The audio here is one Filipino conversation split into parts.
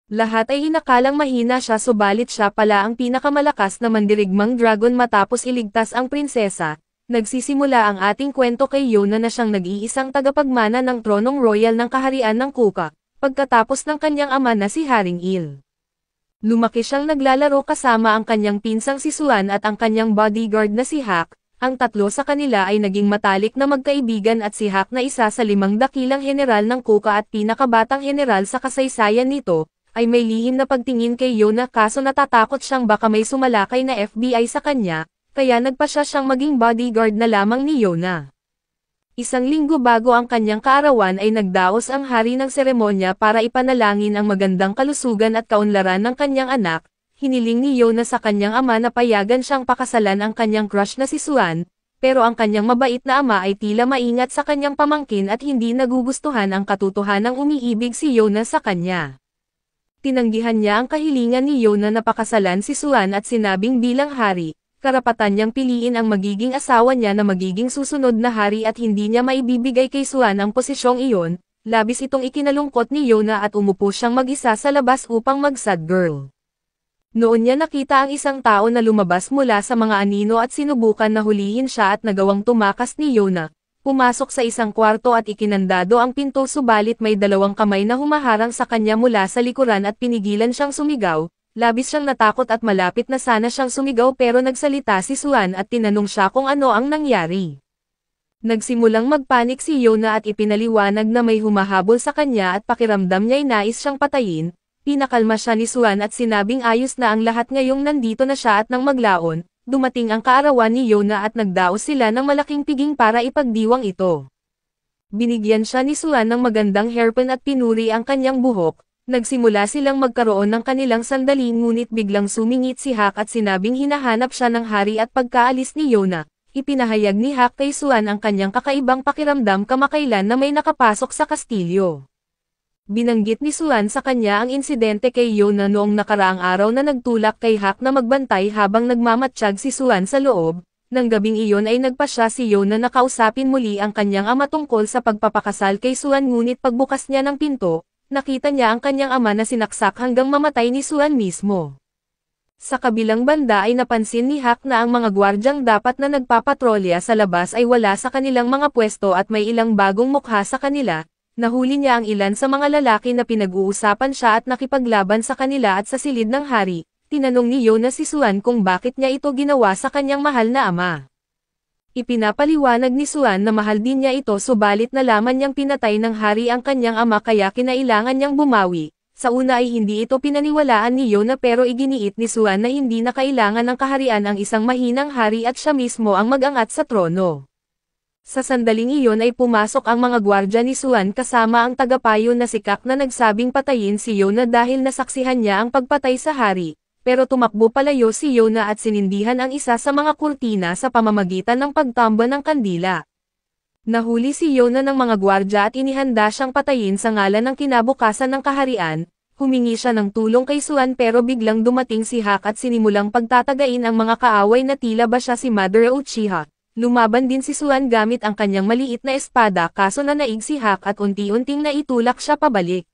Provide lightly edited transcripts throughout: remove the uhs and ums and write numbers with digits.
Lahat ay inakalang mahina siya subalit siya pala ang pinakamalakas na mandirigmang dragon matapos iligtas ang prinsesa. Nagsisimula ang ating kwento kay Yona na siyang nag-iisang tagapagmana ng tronong royal ng kaharian ng Kuka, pagkatapos ng kanyang ama na si Haring Il. Lumaki siyang naglalaro kasama ang kanyang pinsang si Suan at ang kanyang bodyguard na si Hak. Ang tatlo sa kanila ay naging matalik na magkaibigan at si Hak na isa sa 5 dakilang general ng Kuka at pinakabatang general sa kasaysayan nito, ay may lihim na pagtingin kay Yona kaso natatakot siyang baka may sumalakay na FBI sa kanya, kaya nagpasya siyang maging bodyguard na lamang ni Yona. Isang linggo bago ang kanyang kaarawan ay nagdaos ang hari ng seremonya para ipanalangin ang magandang kalusugan at kaunlaran ng kanyang anak. Hiniling ni Yona sa kanyang ama na payagan siyang pakasalan ang kanyang crush na si Suan, pero ang kanyang mabait na ama ay tila maingat sa kanyang pamangkin at hindi nagugustuhan ang katotohanang umiibig si Yona sa kanya. Tinanggihan niya ang kahilingan ni Yona na pakasalan si Suan at sinabing bilang hari, karapatan niyang piliin ang magiging asawa niya na magiging susunod na hari at hindi niya maibibigay kay Suan ang posisyong iyon. Labis itong ikinalungkot ni Yona at umupo siyang mag-isa sa labas upang mag-sad girl. Noon niya nakita ang isang tao na lumabas mula sa mga anino at sinubukan na hulihin siya at nagawang tumakas ni Yona. Pumasok sa isang kwarto at ikinandado ang pinto subalit may 2 kamay na humaharang sa kanya mula sa likuran at pinigilan siyang sumigaw. Labis siyang natakot at malapit na sana siyang sumigaw pero nagsalita si Suan at tinanong siya kung ano ang nangyari. Nagsimulang magpanik si Yona at ipinaliwanag na may humahabol sa kanya at pakiramdam niya'y nais siyang patayin. Pinakalma siya ni Suan at sinabing ayos na ang lahat ngayong nandito na siya at nang maglaon. Dumating ang kaarawan ni Yona at nagdaos sila ng malaking piging para ipagdiwang ito. Binigyan siya ni Suan ng magandang hairpin at pinuri ang kanyang buhok. Nagsimula silang magkaroon ng kanilang sandali ngunit biglang sumingit si Hak at sinabing hinahanap siya ng hari at pagkaalis ni Yona. Ipinahayag ni Hak kay Suan ang kanyang kakaibang pakiramdam kamakailan na may nakapasok sa kastilyo. Binanggit ni Suan sa kanya ang insidente kay Yona noong nakaraang araw na nagtulak kay Hak na magbantay habang nagmamatsyag si Suan sa loob. Nang gabing iyon ay nagpasya si Yona na kausapin muli ang kanyang ama tungkol sa pagpapakasal kay Suan ngunit pagbukas niya ng pinto, nakita niya ang kanyang ama na sinaksak hanggang mamatay ni Suan mismo. Sa kabilang banda ay napansin ni Hak na ang mga gwardyang dapat na nagpapatrolya sa labas ay wala sa kanilang mga pwesto at may ilang bagong mukha sa kanila. Nahuli niya ang ilan sa mga lalaki na pinag-uusapan siya at nakipaglaban sa kanila at sa silid ng hari. Tinanong ni Yona si Suan kung bakit niya ito ginawa sa kanyang mahal na ama. Ipinapaliwanag ni Suan na mahal din niya ito subalit nalaman niyang pinatay ng hari ang kanyang ama kaya kinailangan niyang bumawi. Sa una ay hindi ito pinaniwalaan ni Yona pero iginiit ni Suan na hindi na kailangan ng kaharian ang isang mahinang hari at siya mismo ang mag-angat sa trono. Sa sandaling iyon ay pumasok ang mga gwardya ni Suan kasama ang tagapayo na si Kak na nagsabing patayin si Yona dahil nasaksihan niya ang pagpatay sa hari, pero tumakbo palayo si Yona at sinindihan ang isa sa mga kurtina sa pamamagitan ng pagtamba ng kandila. Nahuli si Yona ng mga gwardya at inihanda siyang patayin sa ngalan ng kinabukasan ng kaharian. Humingi siya ng tulong kay Suan pero biglang dumating si Hak at sinimulang pagtatagain ang mga kaaway na tila ba siya si Mother Uchiha. Lumaban din si Suan gamit ang kanyang maliit na espada kaso nanaig si Hak at unti-unting naitulak siya pabalik.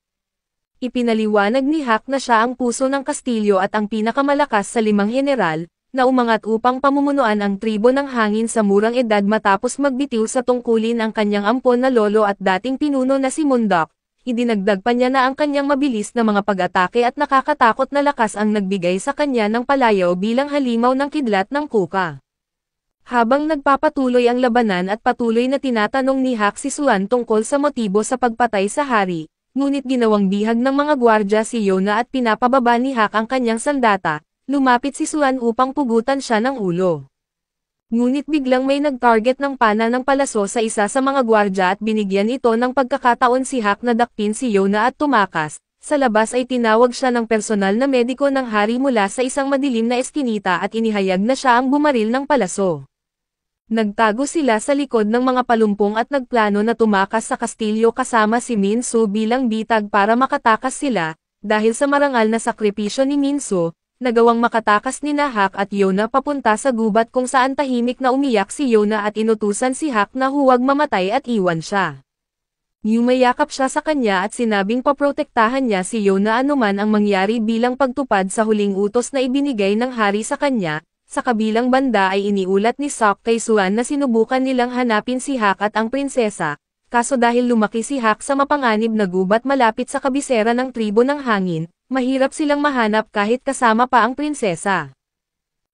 Ipinaliwanag ni Hak na siya ang puso ng kastilyo at ang pinakamalakas sa 5 general, na umangat upang pamumunuan ang tribo ng hangin sa murang edad matapos magbitiw sa tungkulin ang kanyang ampon na lolo at dating pinuno na si Mundok. Idinagdag pa niya na ang kanyang mabilis na mga pag-atake at nakakatakot na lakas ang nagbigay sa kanya ng palayaw bilang halimaw ng kidlat ng Kuka. Habang nagpapatuloy ang labanan at patuloy na tinatanong ni Hak si Suan tungkol sa motibo sa pagpatay sa hari, ngunit ginawang bihag ng mga gwardya si Yona at pinapababa ni Hak ang kanyang sandata, lumapit si Suan upang pugutan siya ng ulo. Ngunit biglang may nag-target ng pana ng palaso sa isa sa mga gwardya at binigyan ito ng pagkakataon si Hak na dakpin si Yona at tumakas. Sa labas ay tinawag siya ng personal na mediko ng hari mula sa isang madilim na eskinita at inihayag na siya ang bumaril ng palaso. Nagtago sila sa likod ng mga palumpong at nagplano na tumakas sa kastilyo kasama si Minso bilang bitag para makatakas sila, dahil sa marangal na sakripisyo ni Minso, nagawang makatakas ni Hak at Yona papunta sa gubat kung saan tahimik na umiyak si Yona at inutusan si Hak na huwag mamatay at iwan siya. Yumayakap siya sa kanya at sinabing paprotektahan niya si Yona anuman ang mangyari bilang pagtupad sa huling utos na ibinigay ng hari sa kanya. Sa kabilang banda ay iniulat ni Sok kay Suan na sinubukan nilang hanapin si Hak at ang prinsesa, kaso dahil lumaki si Hak sa mapanganib na gubat malapit sa kabisera ng tribo ng hangin, mahirap silang mahanap kahit kasama pa ang prinsesa.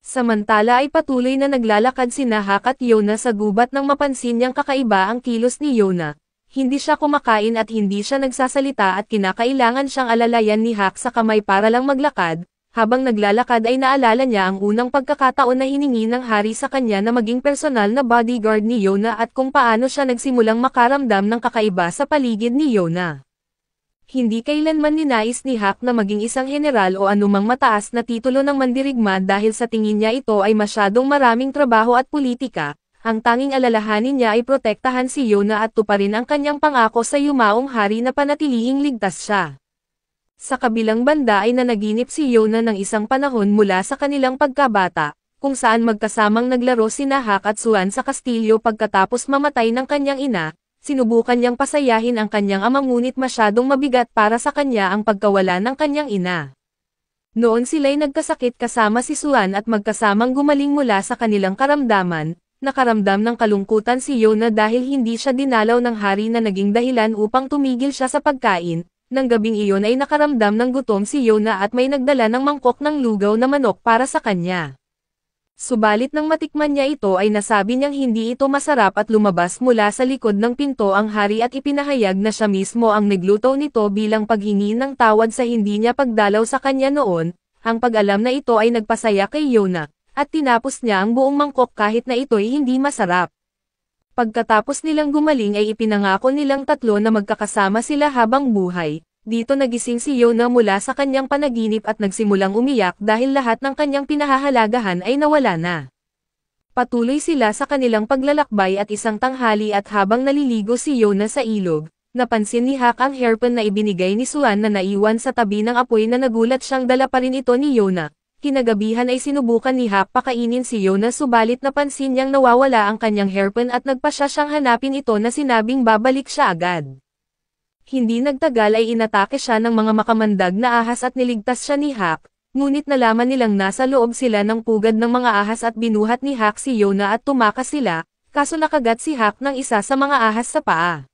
Samantala ay patuloy na naglalakad sina Hak at Yona sa gubat nang mapansin niyang kakaiba ang kilos ni Yona. Hindi siya kumakain at hindi siya nagsasalita at kinakailangan siyang alalayan ni Hak sa kamay para lang maglakad. Habang naglalakad ay naalala niya ang unang pagkakataon na hiningi ng hari sa kanya na maging personal na bodyguard ni Yona at kung paano siya nagsimulang makaramdam ng kakaiba sa paligid ni Yona. Hindi kailanman ninais ni Hak na maging isang general o anumang mataas na titulo ng mandirigma dahil sa tingin niya ito ay masyadong maraming trabaho at politika. Ang tanging alalahanin niya ay protektahan si Yona at tuparin ang kanyang pangako sa yumaong hari na panatilihing ligtas siya. Sa kabilang banda ay nanaginip si Yona ng isang panahon mula sa kanilang pagkabata, kung saan magkasamang naglaro sina Hak at Suan sa kastilyo pagkatapos mamatay ng kanyang ina. Sinubukan niyang pasayahin ang kanyang ama ngunit masyadong mabigat para sa kanya ang pagkawala ng kanyang ina. Noon sila'y nagkasakit kasama si Suan at magkasamang gumaling mula sa kanilang karamdaman. Nakaramdam ng kalungkutan si Yona dahil hindi siya dinalaw ng hari na naging dahilan upang tumigil siya sa pagkain. Nang gabing iyon ay nakaramdam ng gutom si Yona at may nagdala ng mangkok ng lugaw na manok para sa kanya. Subalit nang matikman niya ito ay nasabi niyang hindi ito masarap at lumabas mula sa likod ng pinto ang hari at ipinahayag na siya mismo ang nagluto nito bilang paghingi ng tawad sa hindi niya pagdalaw sa kanya noon. Ang pag-alam na ito ay nagpasaya kay Yona. At tinapos niya ang buong mangkok kahit na ito'y hindi masarap. Pagkatapos nilang gumaling ay ipinangako nilang tatlo na magkakasama sila habang buhay. Dito nagising si Yona mula sa kanyang panaginip at nagsimulang umiyak dahil lahat ng kanyang pinahahalagahan ay nawala na. Patuloy sila sa kanilang paglalakbay at isang tanghali at habang naliligo si Yona sa ilog, napansin ni Hak ang hairpin na ibinigay ni Suan na naiwan sa tabi ng apoy na nagulat siyang dala pa rin ito ni Yona. Kinagabihan ay sinubukan ni Hak pakainin si Yona subalit napansin niyang nawawala ang kanyang hairpin at nagpasya siyang hanapin ito na sinabing babalik siya agad. Hindi nagtagal ay inatake siya ng mga makamandag na ahas at niligtas siya ni Hak, ngunit nalaman nilang nasa loob sila ng pugad ng mga ahas at binuhat ni Hak si Yona at tumakas sila, kaso nakagat si Hak ng isa sa mga ahas sa paa.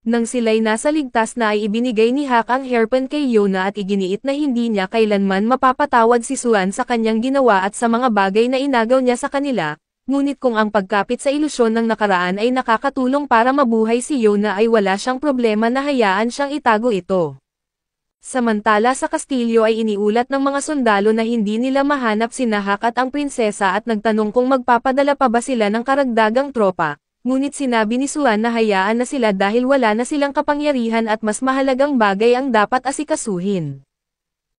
Nang sila'y nasa ligtas na ay ibinigay ni Hak ang hairpin kay Yona at iginiit na hindi niya kailanman mapapatawad si Suan sa kanyang ginawa at sa mga bagay na inagaw niya sa kanila, ngunit kung ang pagkapit sa ilusyon ng nakaraan ay nakakatulong para mabuhay si Yona ay wala siyang problema na hayaan siyang itago ito. Samantala sa kastilyo ay iniulat ng mga sundalo na hindi nila mahanap sina Hak at ang prinsesa at nagtanong kung magpapadala pa ba sila ng karagdagang tropa. Ngunit sinabi ni Suan na hayaan na sila dahil wala na silang kapangyarihan at mas mahalagang bagay ang dapat asikasuhin.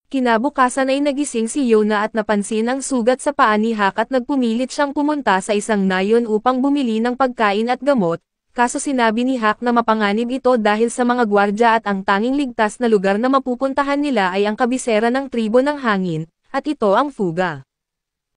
Kinabukasan ay nagising si Yona at napansin ang sugat sa paa ni Hak at nagpumilit siyang pumunta sa isang nayon upang bumili ng pagkain at gamot, kaso sinabi ni Hak na mapanganib ito dahil sa mga gwardya at ang tanging ligtas na lugar na mapupuntahan nila ay ang kabisera ng tribo ng hangin, at ito ang fuga.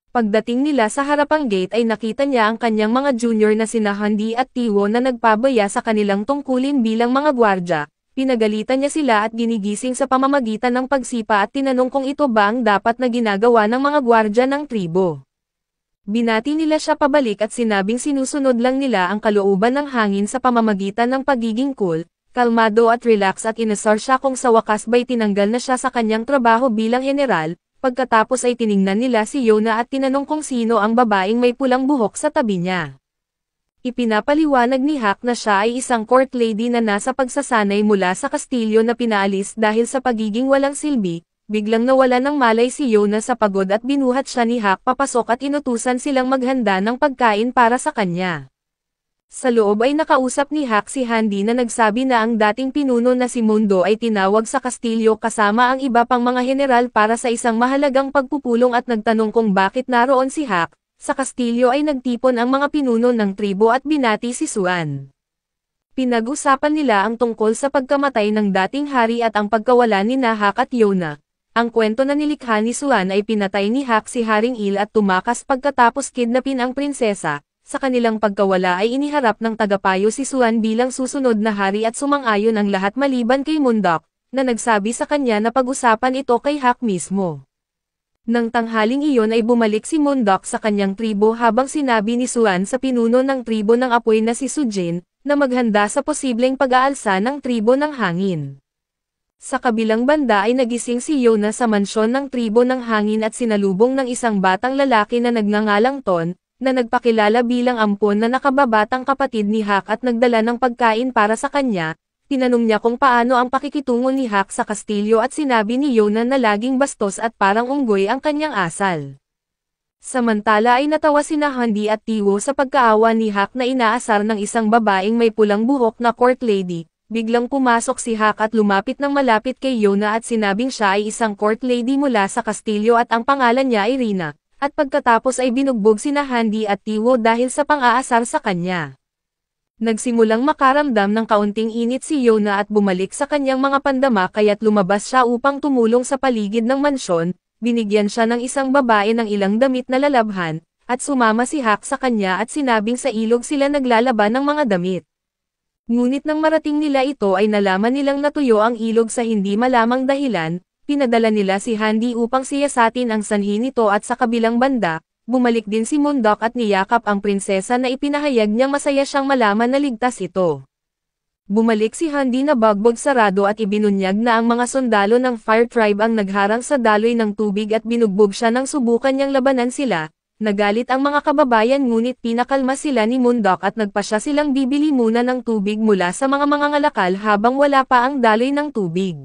Pagdating nila sa harapang gate ay nakita niya ang kanyang mga junior na sina Handi at Tiwo na nagpabaya sa kanilang tungkulin bilang mga gwardya. Pinagalitan niya sila at ginigising sa pamamagitan ng pagsipa at tinanong kung ito ba ang dapat na ginagawa ng mga gwardya ng tribo. Binati nila siya pabalik at sinabing sinusunod lang nila ang kalooban ng hangin sa pamamagitan ng pagiging cool, kalmado at relax at inasar siya kung sa wakas ba'y tinanggal na siya sa kanyang trabaho bilang general. Pagkatapos ay tiningnan nila si Yona at tinanong kung sino ang babaeng may pulang buhok sa tabi niya. Ipinapaliwanag ni Hak na siya ay isang court lady na nasa pagsasanay mula sa kastilyo na pinaalis dahil sa pagiging walang silbi. Biglang nawala ng malay si Yona sa pagod at binuhat siya ni Hak papasok at inutusan silang maghanda ng pagkain para sa kanya. Sa loob ay nakausap ni Hak si Handi na nagsabi na ang dating pinuno na si Mundo ay tinawag sa kastilyo kasama ang iba pang mga general para sa isang mahalagang pagpupulong at nagtanong kung bakit naroon si Hak. Sa kastilyo ay nagtipon ang mga pinuno ng tribo at binati si Suan. Pinag-usapan nila ang tungkol sa pagkamatay ng dating hari at ang pagkawala ni Hak at Yona. Ang kwento na nilikha ni Suan ay pinatay ni Hak si Haring Il at tumakas pagkatapos kidnapin ang prinsesa. sa kanilang pagkawala ay iniharap ng tagapayo si Suan bilang susunod na hari at sumang-ayon ang lahat maliban kay Mundok, na nagsabi sa kanya na pag-usapan ito kay Hak mismo. Nang tanghaling iyon ay bumalik si Mundok sa kanyang tribo habang sinabi ni Suan sa pinuno ng tribo ng apoy na si Sujin, na maghanda sa posibleng pag-aalsa ng tribo ng hangin. Sa kabilang banda ay nagising si Yona sa mansyon ng tribo ng hangin at sinalubong ng isang batang lalaki na nagngangalang Ton, na nagpakilala bilang ampon na nakababatang kapatid ni Hak at nagdala ng pagkain para sa kanya. Tinanong niya kung paano ang pakikitungo ni Hak sa kastilyo at sinabi ni Yona na laging bastos at parang unggoy ang kanyang asal. Samantala ay natawa sina Handi at Tiwo sa pagkaawa ni Hak na inaasar ng isang babaeng may pulang buhok na court lady. Biglang pumasok si Hak at lumapit ng malapit kay Yona at sinabing siya ay isang court lady mula sa kastilyo at ang pangalan niya ay Rina, at pagkatapos ay binugbog sina Handi at Tiwo dahil sa pang-aasar sa kanya. Nagsimulang makaramdam ng kaunting init si Yona at bumalik sa kanyang mga pandama kaya't lumabas siya upang tumulong sa paligid ng mansyon, binigyan siya ng isang babae ng ilang damit na lalabhan, at sumama si Hak sa kanya at sinabing sa ilog sila naglalaban ng mga damit. Ngunit nang marating nila ito ay nalaman nilang natuyo ang ilog sa hindi malamang dahilan, pinadala nila si Handi upang siyasatin ang sanhi nito at sa kabilang banda, bumalik din si Mundok at niyakap ang prinsesa na ipinahayag niyang masaya siyang malaman na ligtas ito. Bumalik si Handi na bagbog sarado at ibinunyag na ang mga sundalo ng Fire Tribe ang nagharang sa daloy ng tubig at binugbog siya nang subukan niyang labanan sila. Nagalit ang mga kababayan ngunit pinakalma sila ni Mundok at nagpasya silang bibili muna ng tubig mula sa mga mangangalakal habang wala pa ang daloy ng tubig.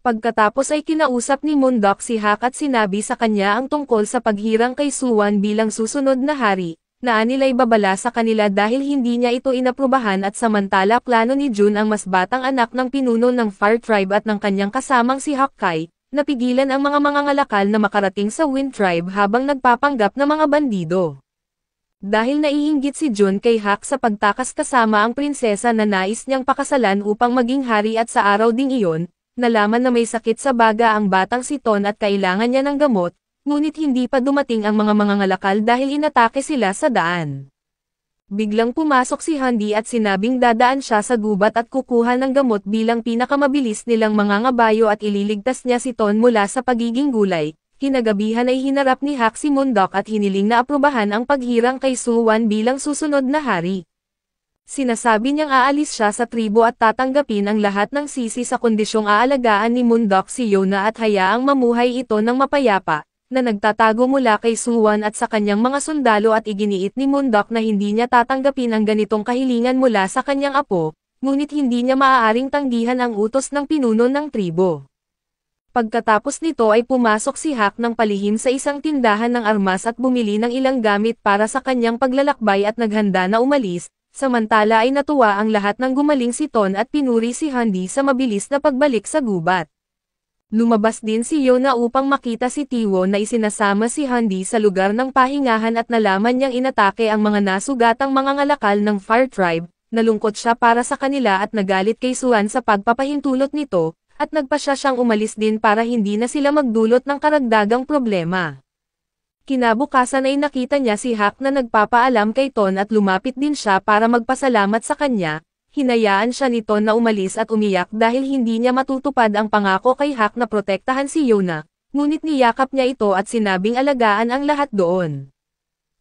Pagkatapos ay kinausap ni Mundok si Hak at sinabi sa kanya ang tungkol sa paghirang kay Suwan bilang susunod na hari, na anila'y babala sa kanila dahil hindi niya ito inaprubahan at samantala plano ni Jun ang mas batang anak ng pinuno ng Fire Tribe at ng kanyang kasamang si Hakkai, napigilan ang mga mangangalakal na makarating sa Wind Tribe habang nagpapanggap na mga bandido. Dahil naiinggit si Jun kay Hak sa pagtakas kasama ang prinsesa na nais niyang pakasalan upang maging hari at sa araw ding iyon, nalaman na may sakit sa baga ang batang si Ton at kailangan niya ng gamot, ngunit hindi pa dumating ang mga mangangalakal dahil inatake sila sa daan. Biglang pumasok si Handi at sinabing dadaan siya sa gubat at kukuha ng gamot bilang pinakamabilis nilang mangangabayo at ililigtas niya si Ton mula sa pagiging gulay. Kinagabihan ay hinarap ni Hak si Mundok at hiniling na aprubahan ang paghirang kay Suwan bilang susunod na hari. Sinasabi niyang aalis siya sa tribo at tatanggapin ang lahat ng sisi sa kondisyong aalagaan ni Mundok si Yona at hayaang mamuhay ito ng mapayapa, na nagtatago mula kay Suwan at sa kanyang mga sundalo at iginiit ni Mundok na hindi niya tatanggapin ang ganitong kahilingan mula sa kanyang apo, ngunit hindi niya maaaring tanggihan ang utos ng pinuno ng tribo. Pagkatapos nito ay pumasok si Hak ng palihim sa isang tindahan ng armas at bumili ng ilang gamit para sa kanyang paglalakbay at naghanda na umalis, samantala ay natuwa ang lahat ng gumaling si Ton at pinuri si Handi sa mabilis na pagbalik sa gubat. Lumabas din si Yona upang makita si Tiwo na isinasama si Handi sa lugar ng pahingahan at nalaman niyang inatake ang mga nasugatang mangangalakal ng Fire Tribe, nalungkot siya para sa kanila at nagalit kay Suwan sa pagpapahintulot nito, at nagpasya siyang umalis din para hindi na sila magdulot ng karagdagang problema. Kinabukasan ay nakita niya si Hak na nagpapaalam kay Ton at lumapit din siya para magpasalamat sa kanya. Hinayaan siya ni Ton na umalis at umiyak dahil hindi niya matutupad ang pangako kay Hak na protektahan si Yona, ngunit niyakap niya ito at sinabing alagaan ang lahat doon.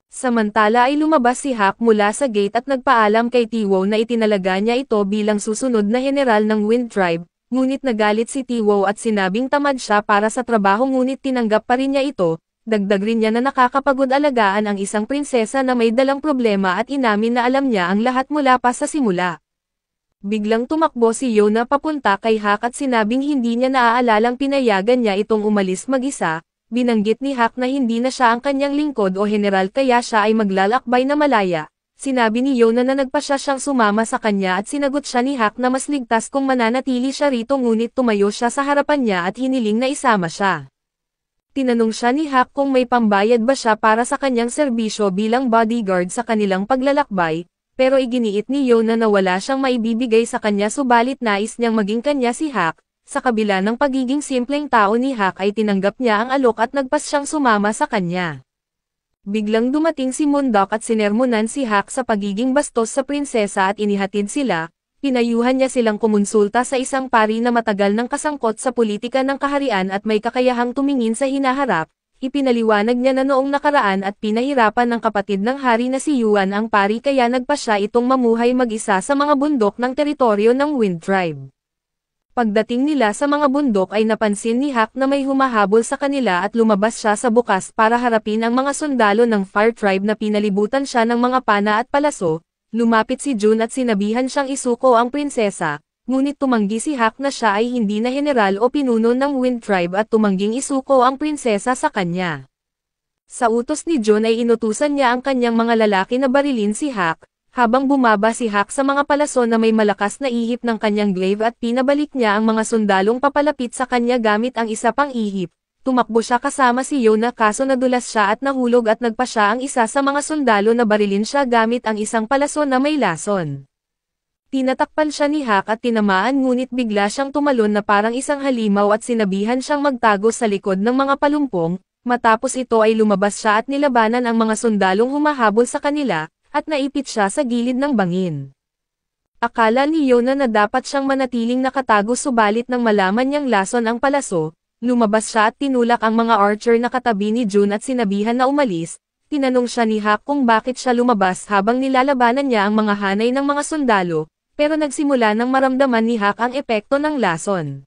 Samantala ay lumabas si Hak mula sa gate at nagpaalam kay Tiwo na itinalaga niya ito bilang susunod na general ng Wind Tribe, ngunit nagalit si Tiwo at sinabing tamad siya para sa trabaho ngunit tinanggap pa rin niya ito. Dagdag rin niya na nakakapagod alagaan ang isang prinsesa na may dalang problema at inamin na alam niya ang lahat mula pa sa simula. Biglang tumakbo si Yona papunta kay Hak at sinabing hindi niya naaalalang pinayagan niya itong umalis mag-isa, binanggit ni Hak na hindi na siya ang kanyang lingkod o general kaya siya ay maglalakbay na malaya. Sinabi ni Yona na nagpasya siyang sumama sa kanya at sinagot siya ni Hak na mas ligtas kung mananatili siya rito ngunit tumayo siya sa harapan niya at hiniling na isama siya. Tinanong siya ni Hak kung may pambayad ba siya para sa kanyang serbisyo bilang bodyguard sa kanilang paglalakbay, pero iginiit ni Yona na wala siyang maibibigay sa kanya subalit nais niyang maging kanya si Hak. Sa kabila ng pagiging simpleng tao ni Hak ay tinanggap niya ang alok at nagpas siyang sumama sa kanya. Biglang dumating si Mundok at sinermonan si Hak sa pagiging bastos sa prinsesa at inihatid sila, pinayuhan niya silang kumonsulta sa isang pari na matagal nang kasangkot sa politika ng kaharian at may kakayahang tumingin sa hinaharap, ipinaliwanag niya na noong nakaraan at pinahirapan ng kapatid ng hari na si Yuan ang pari kaya nagpa siya itong mamuhay mag-isa sa mga bundok ng teritoryo ng Wind Tribe. Pagdating nila sa mga bundok ay napansin ni Hak na may humahabol sa kanila at lumabas siya sa bukas para harapin ang mga sundalo ng Fire Tribe na pinalibutan siya ng mga pana at palaso. Lumapit si Jun at sinabihan siyang isuko ang prinsesa, ngunit tumanggi si Hak na siya ay hindi na general o pinuno ng Wind Tribe at tumangging isuko ang prinsesa sa kanya. Sa utos ni Jun ay inutusan niya ang kanyang mga lalaki na barilin si Hak. Habang bumaba si Hak sa mga palaso na may malakas na ihip ng kanyang glaive at pinabalik niya ang mga sundalong papalapit sa kanya gamit ang isa pang ihip, tumakbo siya kasama si Yona kaso nadulas siya at nahulog at nagpa siya ang isa sa mga sundalo na barilin siya gamit ang isang palaso na may lason. Tinatakpan siya ni Hak at tinamaan ngunit bigla siyang tumalon na parang isang halimaw at sinabihan siyang magtago sa likod ng mga palumpong, matapos ito ay lumabas siya at nilabanan ang mga sundalong humahabol sa kanila, at naipit siya sa gilid ng bangin. Akala ni Yona na dapat siyang manatiling nakatago subalit nang malaman niyang lason ang palaso, lumabas siya at tinulak ang mga archer na katabi ni Jun at sinabihan na umalis, tinanong siya ni Hak kung bakit siya lumabas habang nilalabanan niya ang mga hanay ng mga sundalo, pero nagsimula nang maramdaman ni Hak ang epekto ng lason.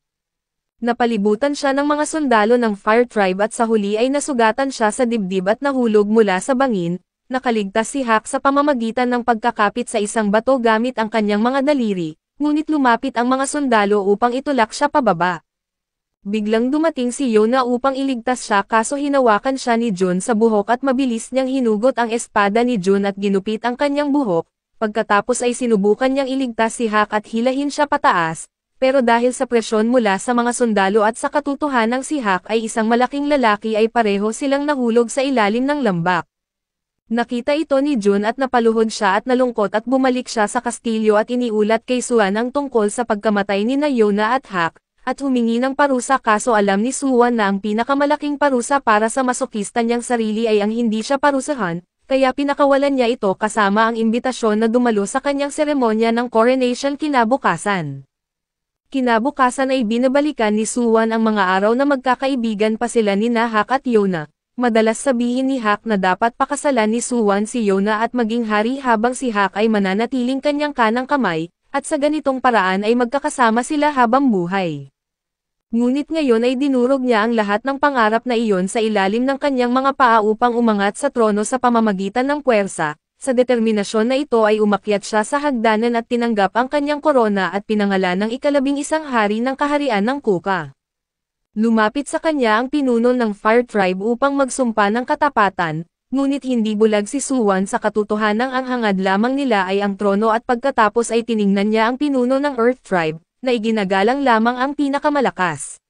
Napalibutan siya ng mga sundalo ng Fire Tribe at sa huli ay nasugatan siya sa dibdib at nahulog mula sa bangin. Nakaligtas si Hak sa pamamagitan ng pagkakapit sa isang bato gamit ang kanyang mga daliri, ngunit lumapit ang mga sundalo upang itulak siya pababa. Biglang dumating si Yona upang iligtas siya kaso hinawakan siya ni Jun sa buhok at mabilis niyang hinugot ang espada ni Jun at ginupit ang kanyang buhok, pagkatapos ay sinubukan niyang iligtas si Hak at hilahin siya pataas, pero dahil sa presyon mula sa mga sundalo at sa katotohanang si Hak ay isang malaking lalaki ay pareho silang nahulog sa ilalim ng lambak. Nakita ito ni Jun at napaluhod siya at nalungkot at bumalik siya sa kastilyo at iniulat kay Suan ang tungkol sa pagkamatay ni Yona at Hak, at humingi ng parusa kaso alam ni Suan na ang pinakamalaking parusa para sa masokista niyang sarili ay ang hindi siya parusahan, kaya pinakawalan niya ito kasama ang imbitasyon na dumalo sa kanyang seremonya ng coronation kinabukasan. Kinabukasan ay binabalikan ni Suan ang mga araw na magkakaibigan pa sila ni Hak at Yona. Madalas sabihin ni Hak na dapat pakasalan ni Suan si Yona at maging hari habang si Hak ay mananatiling kanyang kanang kamay, at sa ganitong paraan ay magkakasama sila habang buhay. Ngunit ngayon ay dinurog niya ang lahat ng pangarap na iyon sa ilalim ng kanyang mga paa upang umangat sa trono sa pamamagitan ng puwersa. Sa determinasyon na ito ay umakyat siya sa hagdanan at tinanggap ang kanyang korona at pinangalan ng ika-11 hari ng kaharian ng Kuka. Lumapit sa kanya ang pinuno ng Fire Tribe upang magsumpa ng katapatan, ngunit hindi bulag si Suan sa katotohanang ang hangad lamang nila ay ang trono at pagkatapos ay tiningnan niya ang pinuno ng Earth Tribe, na iginagalang lamang ang pinakamalakas.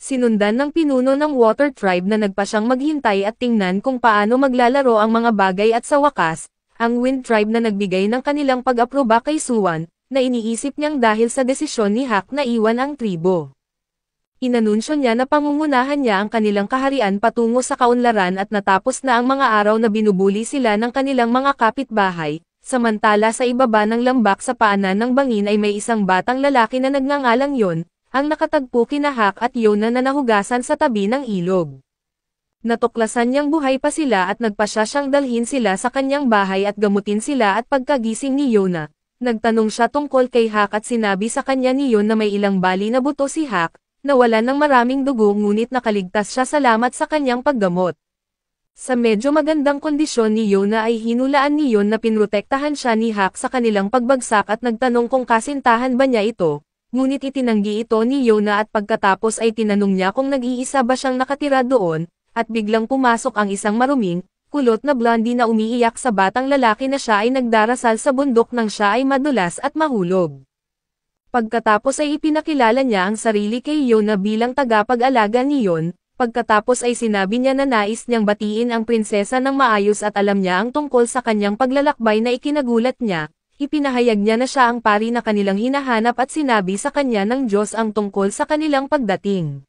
Sinundan ng pinuno ng Water Tribe na nagpa siyang maghintay at tingnan kung paano maglalaro ang mga bagay at sa wakas, ang Wind Tribe na nagbigay ng kanilang pag-aproba kay Suan, na iniisip niyang dahil sa desisyon ni Hak na iwan ang tribo. Inanunsyo niya na pangungunahan niya ang kanilang kaharian patungo sa kaunlaran at natapos na ang mga araw na binubuli sila ng kanilang mga kapitbahay, samantala sa ibaba ng lambak sa paanan ng bangin ay may isang batang lalaki na nagngangalang Yon, ang nakatagpo kina Hak at Yona na nahugasan sa tabi ng ilog. Natuklasan niyang buhay pa sila at nagpasya siyang dalhin sila sa kanyang bahay at gamutin sila at pagkagising ni Yona, nagtanong siya tungkol kay Hak at sinabi sa kanya ni Yon na may ilang bali na buto si Hak, nawala ng maraming dugo ngunit nakaligtas siya salamat sa kanyang paggamot. Sa medyo magandang kondisyon ni Yona ay hinulaan ni Yon na pinrotektahan siya ni Hak sa kanilang pagbagsak at nagtanong kung kasintahan ba niya ito, ngunit itinanggi ito ni Yona at pagkatapos ay tinanong niya kung nag-iisa ba siyang nakatira doon, at biglang pumasok ang isang maruming, kulot na blondie na umiiyak sa batang lalaki na siya ay nagdarasal sa bundok nang siya ay madulas at mahulog. Pagkatapos ay ipinakilala niya ang sarili kay Yona bilang tagapag-alaga ni Yon, pagkatapos ay sinabi niya na nais niyang batiin ang prinsesa ng maayos at alam niya ang tungkol sa kanyang paglalakbay na ikinagulat niya, ipinahayag niya na siya ang pari na kanilang hinahanap at sinabi sa kanya ng Diyos ang tungkol sa kanilang pagdating.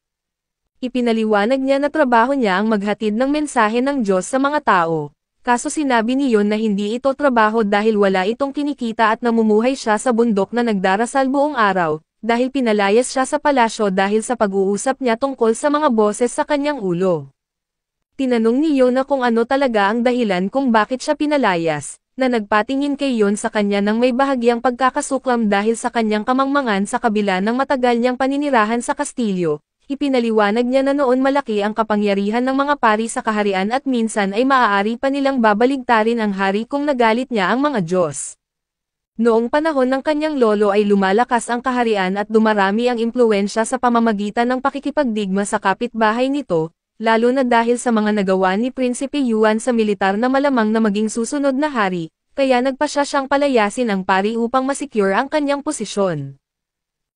Ipinaliwanag niya na trabaho niya ang maghatid ng mensahe ng Diyos sa mga tao. Kaso sinabi ni Yon na hindi ito trabaho dahil wala itong kinikita at namumuhay siya sa bundok na nagdarasal buong araw, dahil pinalayas siya sa palasyo dahil sa pag-uusap niya tungkol sa mga boses sa kanyang ulo. Tinanong ni Yon na kung ano talaga ang dahilan kung bakit siya pinalayas, na nagpatingin kay Yon sa kanya ng may bahagyang pagkakasuklam dahil sa kanyang kamangmangan sa kabila ng matagal niyang paninirahan sa kastilyo. Ipinaliwanag niya na noon malaki ang kapangyarihan ng mga pari sa kaharian at minsan ay maaari pa nilang babaligtarin ang hari kung nagalit niya ang mga Diyos. Noong panahon ng kanyang lolo ay lumalakas ang kaharian at dumarami ang impluwensya sa pamamagitan ng pakikipagdigma sa kapitbahay nito, lalo na dahil sa mga nagawa ni Prinsipe Yuan sa militar na malamang na maging susunod na hari, kaya nagpasya siyang palayasin ang pari upang masecure ang kanyang posisyon.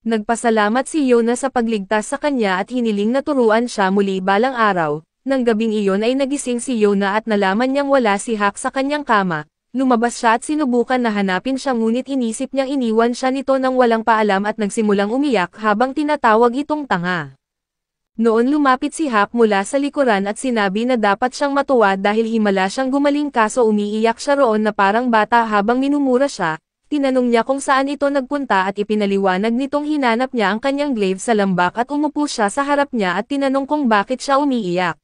Nagpasalamat si Yona sa pagligtas sa kanya at hiniling na turuan siya muli balang araw. Nang gabing iyon ay nagising si Yona at nalaman niyang wala si Hak sa kanyang kama. Lumabas siya at sinubukan na hanapin siya ngunit inisip niyang iniwan siya nito nang walang paalam at nagsimulang umiyak habang tinatawag itong tanga. Noon lumapit si Hak mula sa likuran at sinabi na dapat siyang matuwa dahil himala siyang gumaling kaso umiiyak siya roon na parang bata habang minumura siya. Tinanong niya kung saan ito nagpunta at ipinaliwanag nitong hinanap niya ang kanyang glaive sa lambak at umupo siya sa harap niya at tinanong kung bakit siya umiiyak.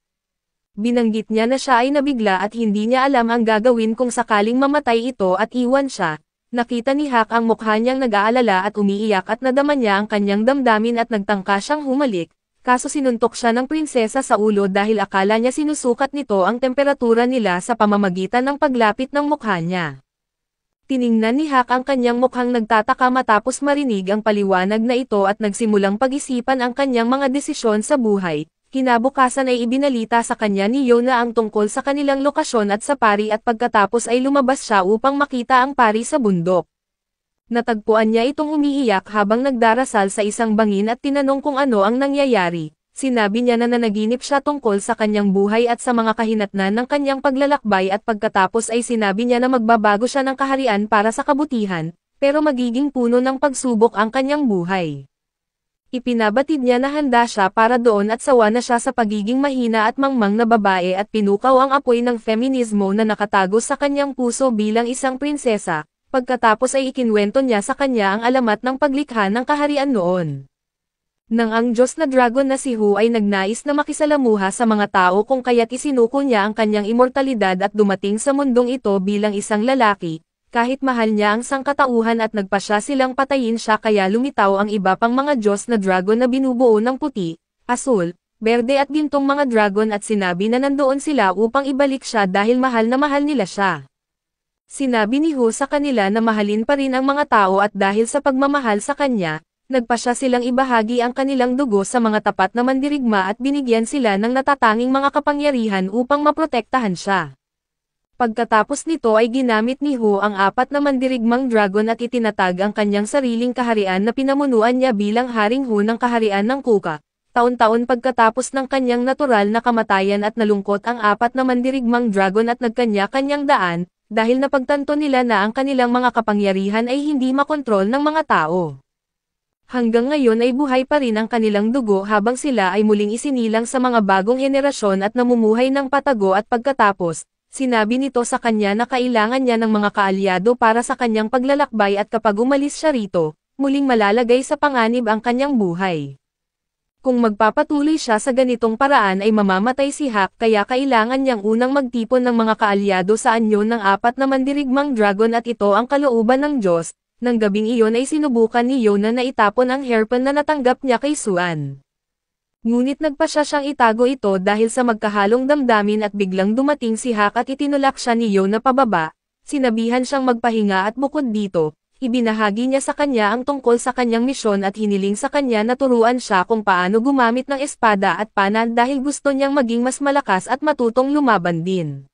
Binanggit niya na siya ay nabigla at hindi niya alam ang gagawin kung sakaling mamatay ito at iwan siya. Nakita ni Hak ang mukha niyang nag-aalala at umiiyak at nadama niya ang kanyang damdamin at nagtangka siyang humalik. Kaso sinuntok siya ng prinsesa sa ulo dahil akala niya sinusukat nito ang temperatura nila sa pamamagitan ng paglapit ng mukha niya. Tiningnan ni Hak ang kanyang mukhang nagtataka matapos marinig ang paliwanag na ito at nagsimulang pag-isipan ang kanyang mga desisyon sa buhay. Kinabukasan ay ibinalita sa kanya ni Yona ang tungkol sa kanilang lokasyon at sa pari at pagkatapos ay lumabas siya upang makita ang pari sa bundok. Natagpuan niya itong umiiyak habang nagdarasal sa isang bangin at tinanong kung ano ang nangyayari. Sinabi niya na nanaginip siya tungkol sa kanyang buhay at sa mga kahinatnan ng kanyang paglalakbay at pagkatapos ay sinabi niya na magbabago siya ng kaharian para sa kabutihan, pero magiging puno ng pagsubok ang kanyang buhay. Ipinabatid niya na handa siya para doon at sawa na siya sa pagiging mahina at mangmang na babae at pinukaw ang apoy ng feminismo na nakatago sa kanyang puso bilang isang prinsesa. Pagkatapos ay ikinwento niya sa kanya ang alamat ng paglikha ng kaharian noon. Nang ang Diyos na dragon na si Hu ay nagnais na makisalamuha sa mga tao kung kaya't isinuko niya ang kanyang immortalidad at dumating sa mundong ito bilang isang lalaki, kahit mahal niya ang sangkatauhan at nagpasya silang patayin siya kaya lumitaw ang iba pang mga Diyos na dragon na binubuo ng puti, asul, berde at gintong mga dragon at sinabi na nandoon sila upang ibalik siya dahil mahal na mahal nila siya. Sinabi ni Hu sa kanila na mahalin pa rin ang mga tao at dahil sa pagmamahal sa kanya, nagpasya silang ibahagi ang kanilang dugo sa mga tapat na mandirigma at binigyan sila ng natatanging mga kapangyarihan upang maprotektahan siya. Pagkatapos nito ay ginamit ni Hu ang 4 na mandirigmang dragon at itinatag ang kanyang sariling kaharian na pinamunuan niya bilang Haring Hu ng kaharian ng Kuka. Taon-taon pagkatapos ng kanyang natural na kamatayan at nalungkot ang 4 na mandirigmang dragon at nagkanya-kanyang daan, dahil napagtanto nila na ang kanilang mga kapangyarihan ay hindi makontrol ng mga tao. Hanggang ngayon ay buhay pa rin ang kanilang dugo habang sila ay muling isinilang sa mga bagong henerasyon at namumuhay ng patago at pagkatapos, sinabi nito sa kanya na kailangan niya ng mga kaalyado para sa kanyang paglalakbay at kapag umalis siya rito, muling malalagay sa panganib ang kanyang buhay. Kung magpapatuloy siya sa ganitong paraan ay mamamatay si Hak kaya kailangan niyang unang magtipon ng mga kaalyado sa anyo ng 4 na mandirigmang dragon at ito ang kalooban ng Diyos. Nang gabing iyon ay sinubukan ni Yona na itapon ang hairpin na natanggap niya kay Suan. Ngunit nagpasya siyang itago ito dahil sa magkahalong damdamin at biglang dumating si Hak at itinulak siya ni Yona pababa, sinabihan siyang magpahinga at bukod dito, ibinahagi niya sa kanya ang tungkol sa kanyang misyon at hiniling sa kanya na turuan siya kung paano gumamit ng espada at panan dahil gusto niyang maging mas malakas at matutong lumaban din.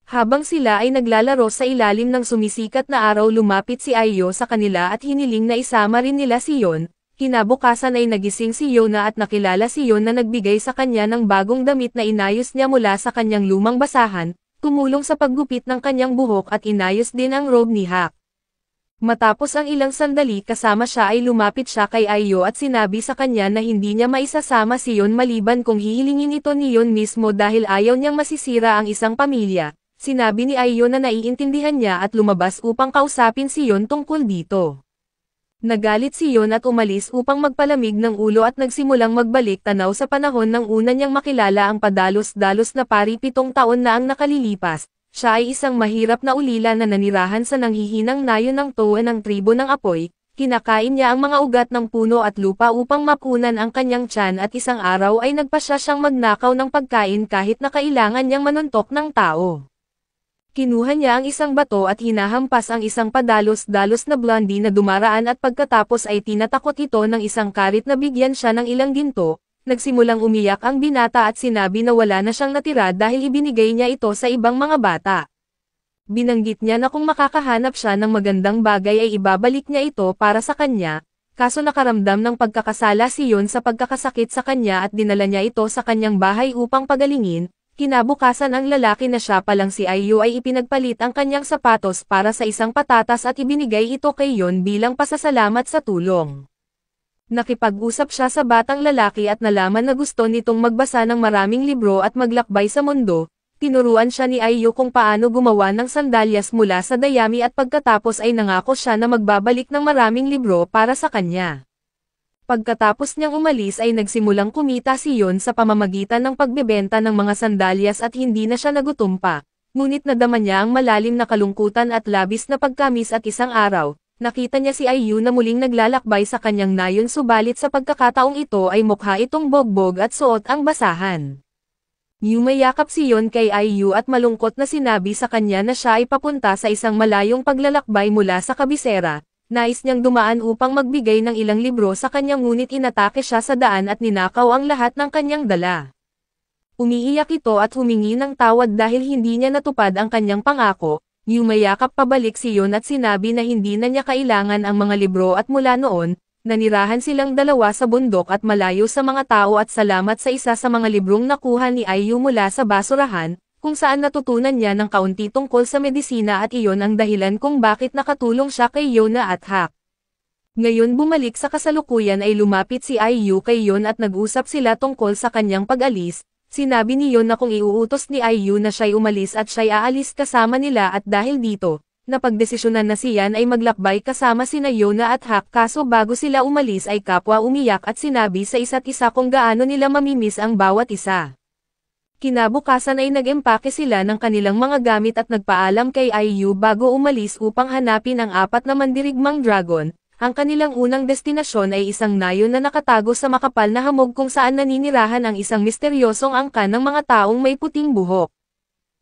Habang sila ay naglalaro sa ilalim ng sumisikat na araw lumapit si Ayo sa kanila at hiniling na isama rin nila si Yon, kinabukasan ay nagising si Yona at nakilala si Yon na nagbigay sa kanya ng bagong damit na inayos niya mula sa kanyang lumang basahan, tumulong sa paggupit ng kanyang buhok at inayos din ang robe ni Hak. Matapos ang ilang sandali kasama siya ay lumapit siya kay Ayo at sinabi sa kanya na hindi niya maisasama si Yon maliban kung hihilingin ito ni Yon mismo dahil ayaw niyang masisira ang isang pamilya. Sinabi ni Ayo na naiintindihan niya at lumabas upang kausapin si Yon tungkol dito. Nagalit si Yon at umalis upang magpalamig ng ulo at nagsimulang magbalik tanaw sa panahon ng una niyang makilala ang padalos-dalos na pari 7 taon na ang nakalilipas. Siya ay isang mahirap na ulila na nanirahan sa nanghihinang nayon ng tuwa ng tribo ng apoy, kinakain niya ang mga ugat ng puno at lupa upang mapunan ang kanyang tiyan at isang araw ay nagpasya siyang magnakaw ng pagkain kahit na kailangan niyang manuntok ng tao. Kinuha niya ang isang bato at hinahampas ang isang padalos-dalos na blondie na dumaraan at pagkatapos ay tinatakot ito ng isang karit na bigyan siya ng ilang ginto. Nagsimulang umiyak ang binata at sinabi na wala na siyang natira dahil ibinigay niya ito sa ibang mga bata. Binanggit niya na kung makakahanap siya ng magandang bagay ay ibabalik niya ito para sa kanya, kaso nakaramdam ng pagkakasala si Yon sa pagkakasakit sa kanya at dinala niya ito sa kanyang bahay upang pagalingin. Kinabukasan ang lalaki na siya palang si Ayo ay ipinagpalit ang kanyang sapatos para sa isang patatas at ibinigay ito kay Yon bilang pasasalamat sa tulong. Nakipag-usap siya sa batang lalaki at nalaman na gusto nitong magbasa ng maraming libro at maglakbay sa mundo. Tinuruan siya ni Ayo kung paano gumawa ng sandalyas mula sa dayami at pagkatapos ay nangako siya na magbabalik ng maraming libro para sa kanya. Pagkatapos niyang umalis ay nagsimulang kumita si Yon sa pamamagitan ng pagbebenta ng mga sandalyas at hindi na siya nagutom pa. Ngunit nadama niya ang malalim na kalungkutan at labis na pagkamis at isang araw. Nakita niya si Ayo na muling naglalakbay sa kanyang nayon subalit sa pagkakataong ito ay mukha itong bogbog at suot ang basahan. Yumayakap si Yon kay Ayo at malungkot na sinabi sa kanya na siya ay papunta sa isang malayong paglalakbay mula sa kabisera. Nais niyang dumaan upang magbigay ng ilang libro sa kanyang ngunit inatake siya sa daan at ninakaw ang lahat ng kanyang dala. Umiiyak ito at humingi ng tawad dahil hindi niya natupad ang kanyang pangako. Yumayakap pabalik si Yon at sinabi na hindi na niya kailangan ang mga libro at mula noon, nanirahan silang dalawa sa bundok at malayo sa mga tao at salamat sa isa sa mga librong nakuha ni Ayo mula sa basurahan, kung saan natutunan niya ng kaunti tungkol sa medisina at iyon ang dahilan kung bakit nakatulong siya kay Yona at Hak. Ngayon bumalik sa kasalukuyan ay lumapit si Ayo kay Yon at nag-usap sila tungkol sa kanyang pag-alis. Sinabi ni Yon na kung iuutos ni Ayo na siya'y umalis at siya'y aalis kasama nila at dahil dito, napagdesisyonan na siyan ay maglakbay kasama sina Yona at Hak kaso bago sila umalis ay kapwa umiyak at sinabi sa isa't isa kung gaano nila mamimiss ang bawat isa. Kinabukasan ay nag-empake sila ng kanilang mga gamit at nagpaalam kay Ayo bago umalis upang hanapin ang 4 na mandirigmang dragon. Ang kanilang unang destinasyon ay isang nayon na nakatago sa makapal na hamog kung saan naninirahan ang isang misteryosong angkan ng mga taong may puting buhok.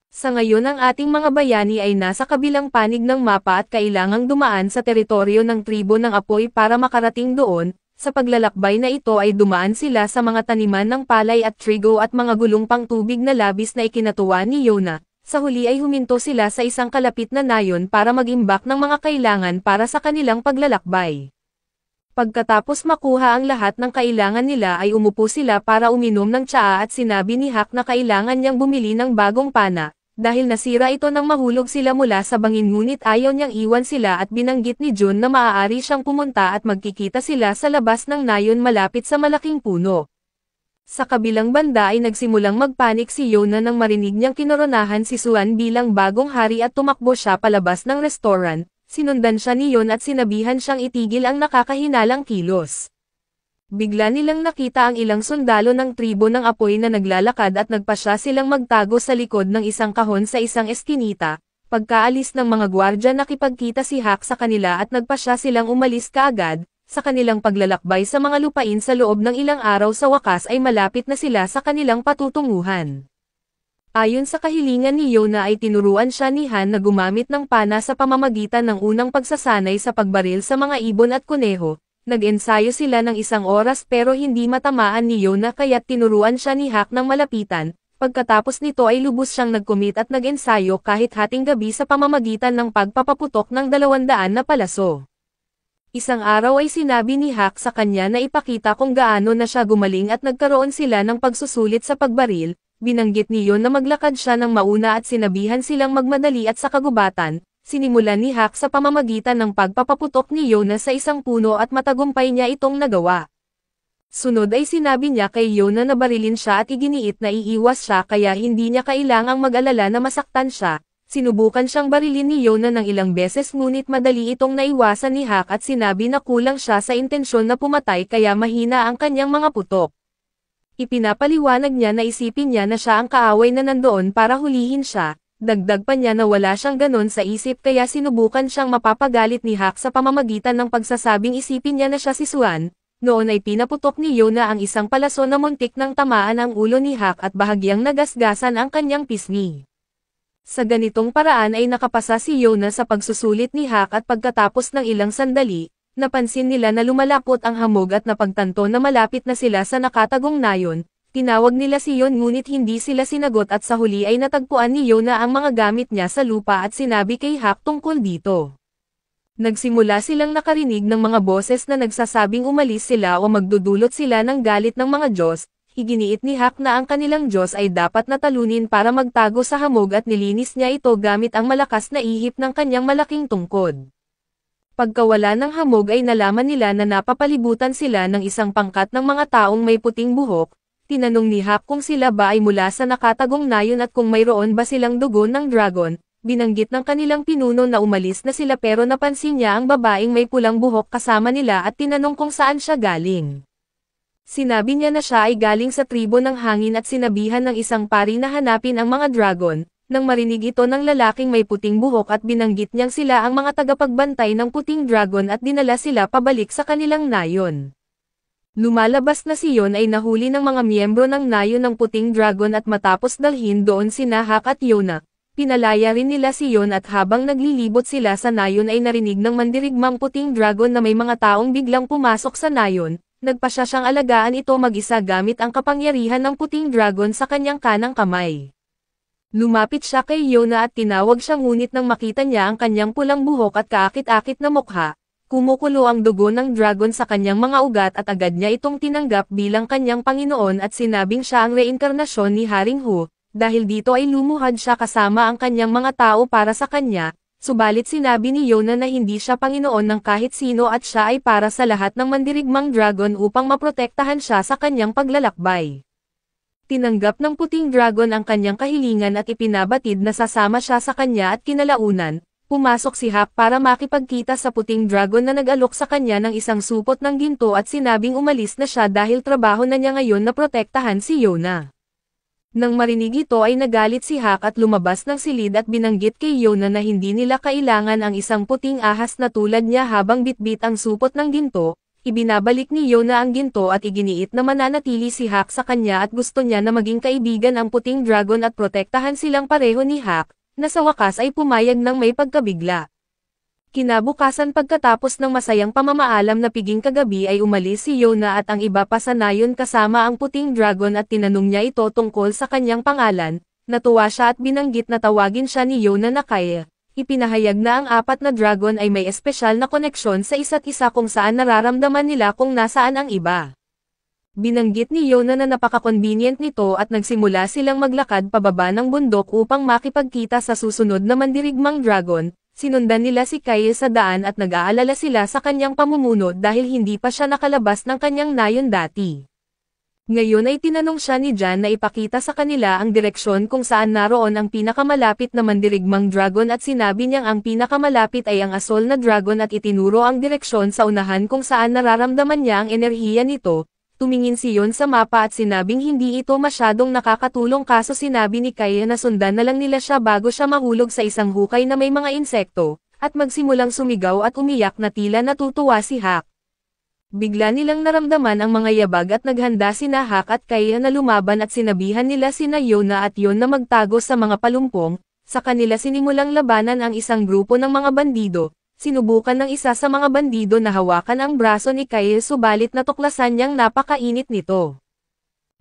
Sa ngayon ang ating mga bayani ay nasa kabilang panig ng mapa at kailangang dumaan sa teritoryo ng tribo ng apoy para makarating doon. Sa paglalakbay na ito ay dumaan sila sa mga taniman ng palay at trigo at mga gulong pang tubig na labis na ikinatuwa ni Yona. Sa huli ay huminto sila sa isang kalapit na nayon para mag-imbak ng mga kailangan para sa kanilang paglalakbay. Pagkatapos makuha ang lahat ng kailangan nila ay umupo sila para uminom ng tsaa at sinabi ni Hak na kailangan niyang bumili ng bagong pana, dahil nasira ito nang mahulog sila mula sa bangin ngunit ayaw niyang iwan sila at binanggit ni Jun na maaari siyang pumunta at magkikita sila sa labas ng nayon malapit sa malaking puno. Sa kabilang banda ay nagsimulang magpanik si Yona nang marinig niyang kinoronahan si Suan bilang bagong hari at tumakbo siya palabas ng restaurant. Sinundan siya ni Yon at sinabihan siyang itigil ang nakakahinalang kilos. Bigla nilang nakita ang ilang sundalo ng tribo ng apoy na naglalakad at nagpasya silang magtago sa likod ng isang kahon sa isang eskinita. Pagkaalis ng mga gwardya nakipagkita si Hak sa kanila at nagpasya silang umalis kaagad. Sa kanilang paglalakbay sa mga lupain sa loob ng ilang araw sa wakas ay malapit na sila sa kanilang patutunguhan. Ayon sa kahilingan ni Yona ay tinuruan siya ni Han na gumamit ng pana sa pamamagitan ng unang pagsasanay sa pagbaril sa mga ibon at kuneho. Nag-ensayo sila ng 1 oras pero hindi matamaan ni Yona kaya't tinuruan siya ni Hak ng malapitan. Pagkatapos nito ay lubos siyang nag-commit at nag-ensayo kahit hating gabi sa pamamagitan ng pagpapaputok ng 200 na palaso. Isang araw ay sinabi ni Hak sa kanya na ipakita kung gaano na siya gumaling at nagkaroon sila ng pagsusulit sa pagbaril. Binanggit ni Yon na maglakad siya ng mauna at sinabihan silang magmadali at sa kagubatan, sinimulan ni Hak sa pamamagitan ng pagpapaputok ni Yona sa isang puno at matagumpay niya itong nagawa. Sunod ay sinabi niya kay Yona na barilin siya at iginiit na iiwas siya kaya hindi niya kailangang mag-alala na masaktan siya. Sinubukan siyang barilin ni Yona ng ilang beses ngunit madali itong naiwasan ni Hak at sinabi na kulang siya sa intensyon na pumatay kaya mahina ang kanyang mga putok. Ipinapaliwanag niya na isipin niya na siya ang kaaway na nandoon para hulihin siya. Dagdag pa niya na wala siyang ganon sa isip kaya sinubukan siyang mapapagalit ni Hak sa pamamagitan ng pagsasabing isipin niya na siya si Swan. Noon ay pinaputok ni Yona ang isang palaso na muntik ng tamaan ang ulo ni Hak at bahagyang nagasgasan ang kanyang pisngi. Sa ganitong paraan ay nakapasa si Yona sa pagsusulit ni Hak at pagkatapos ng ilang sandali, napansin nila na lumalapot ang hamog at napagtanto na malapit na sila sa nakatagong nayon. Tinawag nila si Yon ngunit hindi sila sinagot at sa huli ay natagpuan ni Yona ang mga gamit niya sa lupa at sinabi kay Hak tungkol dito. Nagsimula silang nakarinig ng mga boses na nagsasabing umalis sila o magdudulot sila ng galit ng mga Diyos. Iginiit ni Hak na ang kanilang Diyos ay dapat natalunin para magtago sa hamog at nilinis niya ito gamit ang malakas na ihip ng kanyang malaking tungkod. Pagkawala ng hamog ay nalaman nila na napapalibutan sila ng isang pangkat ng mga taong may puting buhok. Tinanong ni Hak kung sila ba ay mula sa nakatagong nayon at kung mayroon ba silang dugo ng dragon. Binanggit ng kanilang pinuno na umalis na sila pero napansin niya ang babaeng may pulang buhok kasama nila at tinanong kung saan siya galing. Sinabi niya na siya ay galing sa tribo ng hangin at sinabihan ng isang pari na hanapin ang mga dragon. Nang marinig ito ng lalaking may puting buhok at binanggit niyang sila ang mga tagapagbantay ng puting dragon at dinala sila pabalik sa kanilang nayon. Lumalabas na si Yon ay nahuli ng mga miyembro ng nayon ng puting dragon at matapos dalhin doon sina Hak at Yona. Pinalaya rin nila si Yon at habang naglilibot sila sa nayon ay narinig ng mandirigmang puting dragon na may mga taong biglang pumasok sa nayon. Nagpasya siyang alagaan ito mag-isa gamit ang kapangyarihan ng puting dragon sa kanyang kanang kamay. Lumapit siya kay Yona at tinawag siya ngunit nang makita niya ang kanyang pulang buhok at kaakit-akit na mukha, kumukulo ang dugo ng dragon sa kanyang mga ugat at agad niya itong tinanggap bilang kanyang Panginoon at sinabing siya ang reinkarnasyon ni Haring Hu, dahil dito ay lumuhad siya kasama ang kanyang mga tao para sa kanya, subalit sinabi ni Yona na hindi siya Panginoon ng kahit sino at siya ay para sa lahat ng mandirigmang dragon upang maprotektahan siya sa kanyang paglalakbay. Tinanggap ng puting dragon ang kanyang kahilingan at ipinabatid na sasama siya sa kanya at kinalaunan. Pumasok si Hak para makipagkita sa puting dragon na nag-alok sa kanya ng isang supot ng ginto at sinabing umalis na siya dahil trabaho na niya ngayon na protektahan si Yona. Nang marinig ito ay nagalit si Hak at lumabas ng silid at binanggit kay Yona na hindi nila kailangan ang isang puting ahas na tulad niya habang bitbit ang supot ng ginto. Ibinabalik ni Yona ang ginto at iginiit na mananatili si Hak sa kanya at gusto niya na maging kaibigan ang puting dragon at protektahan silang pareho ni Hak. Na sa wakas ay pumayag ng may pagkabigla. Kinabukasan pagkatapos ng masayang pamamaalam na piging kagabi ay umalis si Yona at ang iba pa sa nayon kasama ang puting dragon at tinanong niya ito tungkol sa kanyang pangalan. Natuwa siya at binanggit na tawagin siya ni Yona na Kaya. Ipinahayag na ang apat na dragon ay may espesyal na koneksyon sa isa't isa kung saan nararamdaman nila kung nasaan ang iba. Binanggit ni Yona na napaka-convenient nito at nagsimula silang maglakad pababa ng bundok upang makipagkita sa susunod na mandirigmang dragon. Sinundan nila si Kyle sa daan at nag-aalala sila sa kanyang pamumuno dahil hindi pa siya nakalabas ng kanyang nayon dati. Ngayon ay tinanong siya ni Jan na ipakita sa kanila ang direksyon kung saan naroon ang pinakamalapit na mandirigmang dragon at sinabi niyang ang pinakamalapit ay ang asol na dragon at itinuro ang direksyon sa unahan kung saan nararamdaman niya ang enerhiya nito. Tumingin si Yon sa mapa at sinabing hindi ito masyadong nakakatulong kaso sinabi ni Kaya na sundan na lang nila siya bago siya mahulog sa isang hukay na may mga insekto, at magsimulang sumigaw at umiyak na tila natutuwa si Hak. Bigla nilang naramdaman ang mga yabag at naghanda sina Hak at Kaya na lumaban at sinabihan nila sina Yona at Yon na magtago sa mga palumpong. Sa kanila sinimulang labanan ang isang grupo ng mga bandido. Sinubukan ng isa sa mga bandido na hawakan ang braso ni Kyle subalit natuklasan niyang napakainit nito.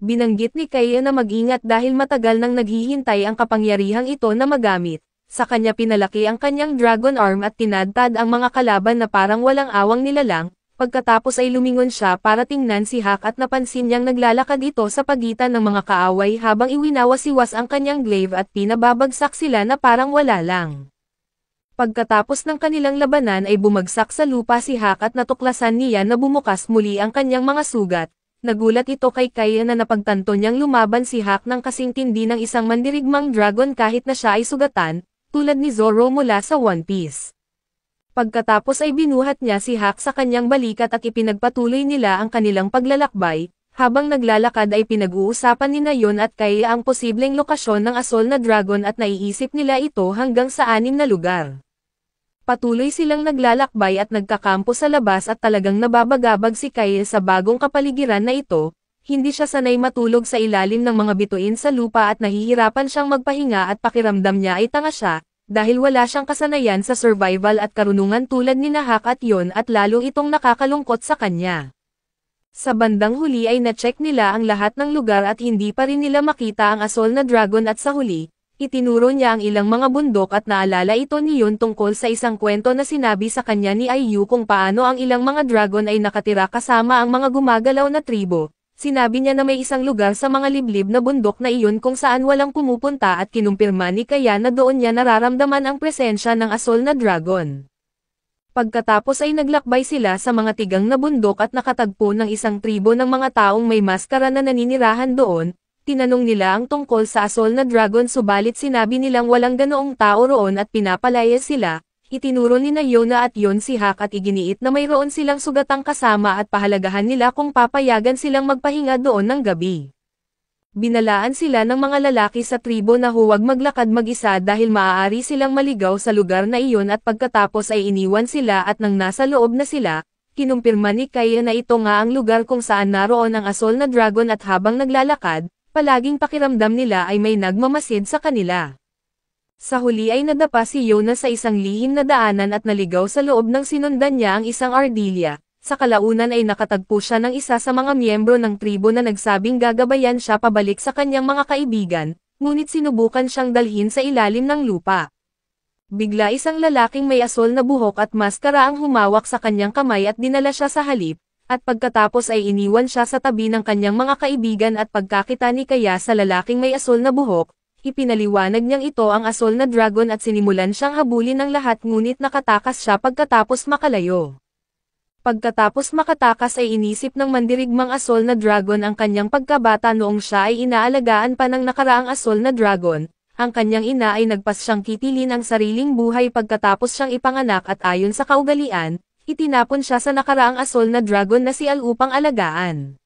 Binanggit ni Kyle na mag-ingat dahil matagal nang naghihintay ang kapangyarihang ito na magamit. Sa kanya pinalaki ang kanyang dragon arm at tinadtad ang mga kalaban na parang walang awang nilalang. Pagkatapos ay lumingon siya para tingnan si Hak at napansin niyang naglalakad ito sa pagitan ng mga kaaway habang iwinawasiwas ang kanyang glaive at pinababagsak sila na parang wala lang. Pagkatapos ng kanilang labanan ay bumagsak sa lupa si Hak at natuklasan niya na bumukas muli ang kanyang mga sugat. Nagulat ito kay Kaya na napagtanto niyang lumaban si Hak ng kasing tindi ng isang mandirigmang dragon kahit na siya ay sugatan, tulad ni Zoro mula sa One Piece. Pagkatapos ay binuhat niya si Hak sa kanyang balikat at ipinagpatuloy nila ang kanilang paglalakbay. Habang naglalakad ay pinag-uusapan ni Nayon at Kaya ang posibleng lokasyon ng asol na dragon at naiisip nila ito hanggang sa 6 na lugar. Patuloy silang naglalakbay at nagkakampo sa labas at talagang nababagabag si Kyle sa bagong kapaligiran na ito, hindi siya sanay matulog sa ilalim ng mga bituin sa lupa at nahihirapan siyang magpahinga at pakiramdam niya ay tanga siya, dahil wala siyang kasanayan sa survival at karunungan tulad ni Hak at Yon at lalo itong nakakalungkot sa kanya. Sa bandang huli ay na-check nila ang lahat ng lugar at hindi pa rin nila makita ang asol na dragon at sa huli, itinuro niya ang ilang mga bundok at naalala ito ni Yon tungkol sa isang kwento na sinabi sa kanya ni Ayu kung paano ang ilang mga dragon ay nakatira kasama ang mga gumagalaw na tribo. Sinabi niya na may isang lugar sa mga liblib na bundok na iyon kung saan walang pumupunta at kinumpirma ni Kaya na doon niya nararamdaman ang presensya ng asol na dragon. Pagkatapos ay naglakbay sila sa mga tigang na bundok at nakatagpo ng isang tribo ng mga taong may maskara na naninirahan doon. Tinanong nila ang tungkol sa asol na dragon subalit sinabi nilang walang ganoong tao roon at pinapalaya sila. Itinuro ni Yona at Yon si Hak at iginiit na mayroon silang sugatang kasama at pahalagahan nila kung papayagan silang magpahinga doon ng gabi. Binalaan sila ng mga lalaki sa tribo na huwag maglakad mag-isa dahil maaari silang maligaw sa lugar na iyon at pagkatapos ay iniwan sila at nang nasa loob na sila, kinumpirma ni Kaya na ito nga ang lugar kung saan naroon ang asol na dragon at habang naglalakad, palaging pakiramdam nila ay may nagmamasid sa kanila. Sa huli ay nadapa si Yona sa isang lihim na daanan at naligaw sa loob ng sinundan niya ang isang ardilya. Sa kalaunan ay nakatagpo siya ng isa sa mga miyembro ng tribo na nagsabing gagabayan siya pabalik sa kanyang mga kaibigan, ngunit sinubukan siyang dalhin sa ilalim ng lupa. Bigla isang lalaking may asol na buhok at maskara ang humawak sa kanyang kamay at dinala siya sa halip, at pagkatapos ay iniwan siya sa tabi ng kanyang mga kaibigan at pagkakita ni Kaya sa lalaking may asol na buhok, ipinaliwanag niyang ito ang asol na dragon at sinimulan siyang habulin ng lahat ngunit nakatakas siya pagkatapos makalayo. Pagkatapos makatakas ay inisip ng mandirigmang asol na dragon ang kanyang pagkabata noong siya ay inaalagaan pa ng nakaraang asol na dragon, ang kanyang ina ay nagpas siyang kitilin ang sariling buhay pagkatapos siyang ipanganak at ayon sa kaugalian, itinapon siya sa nakaraang asol na dragon na si Al upang alagaan.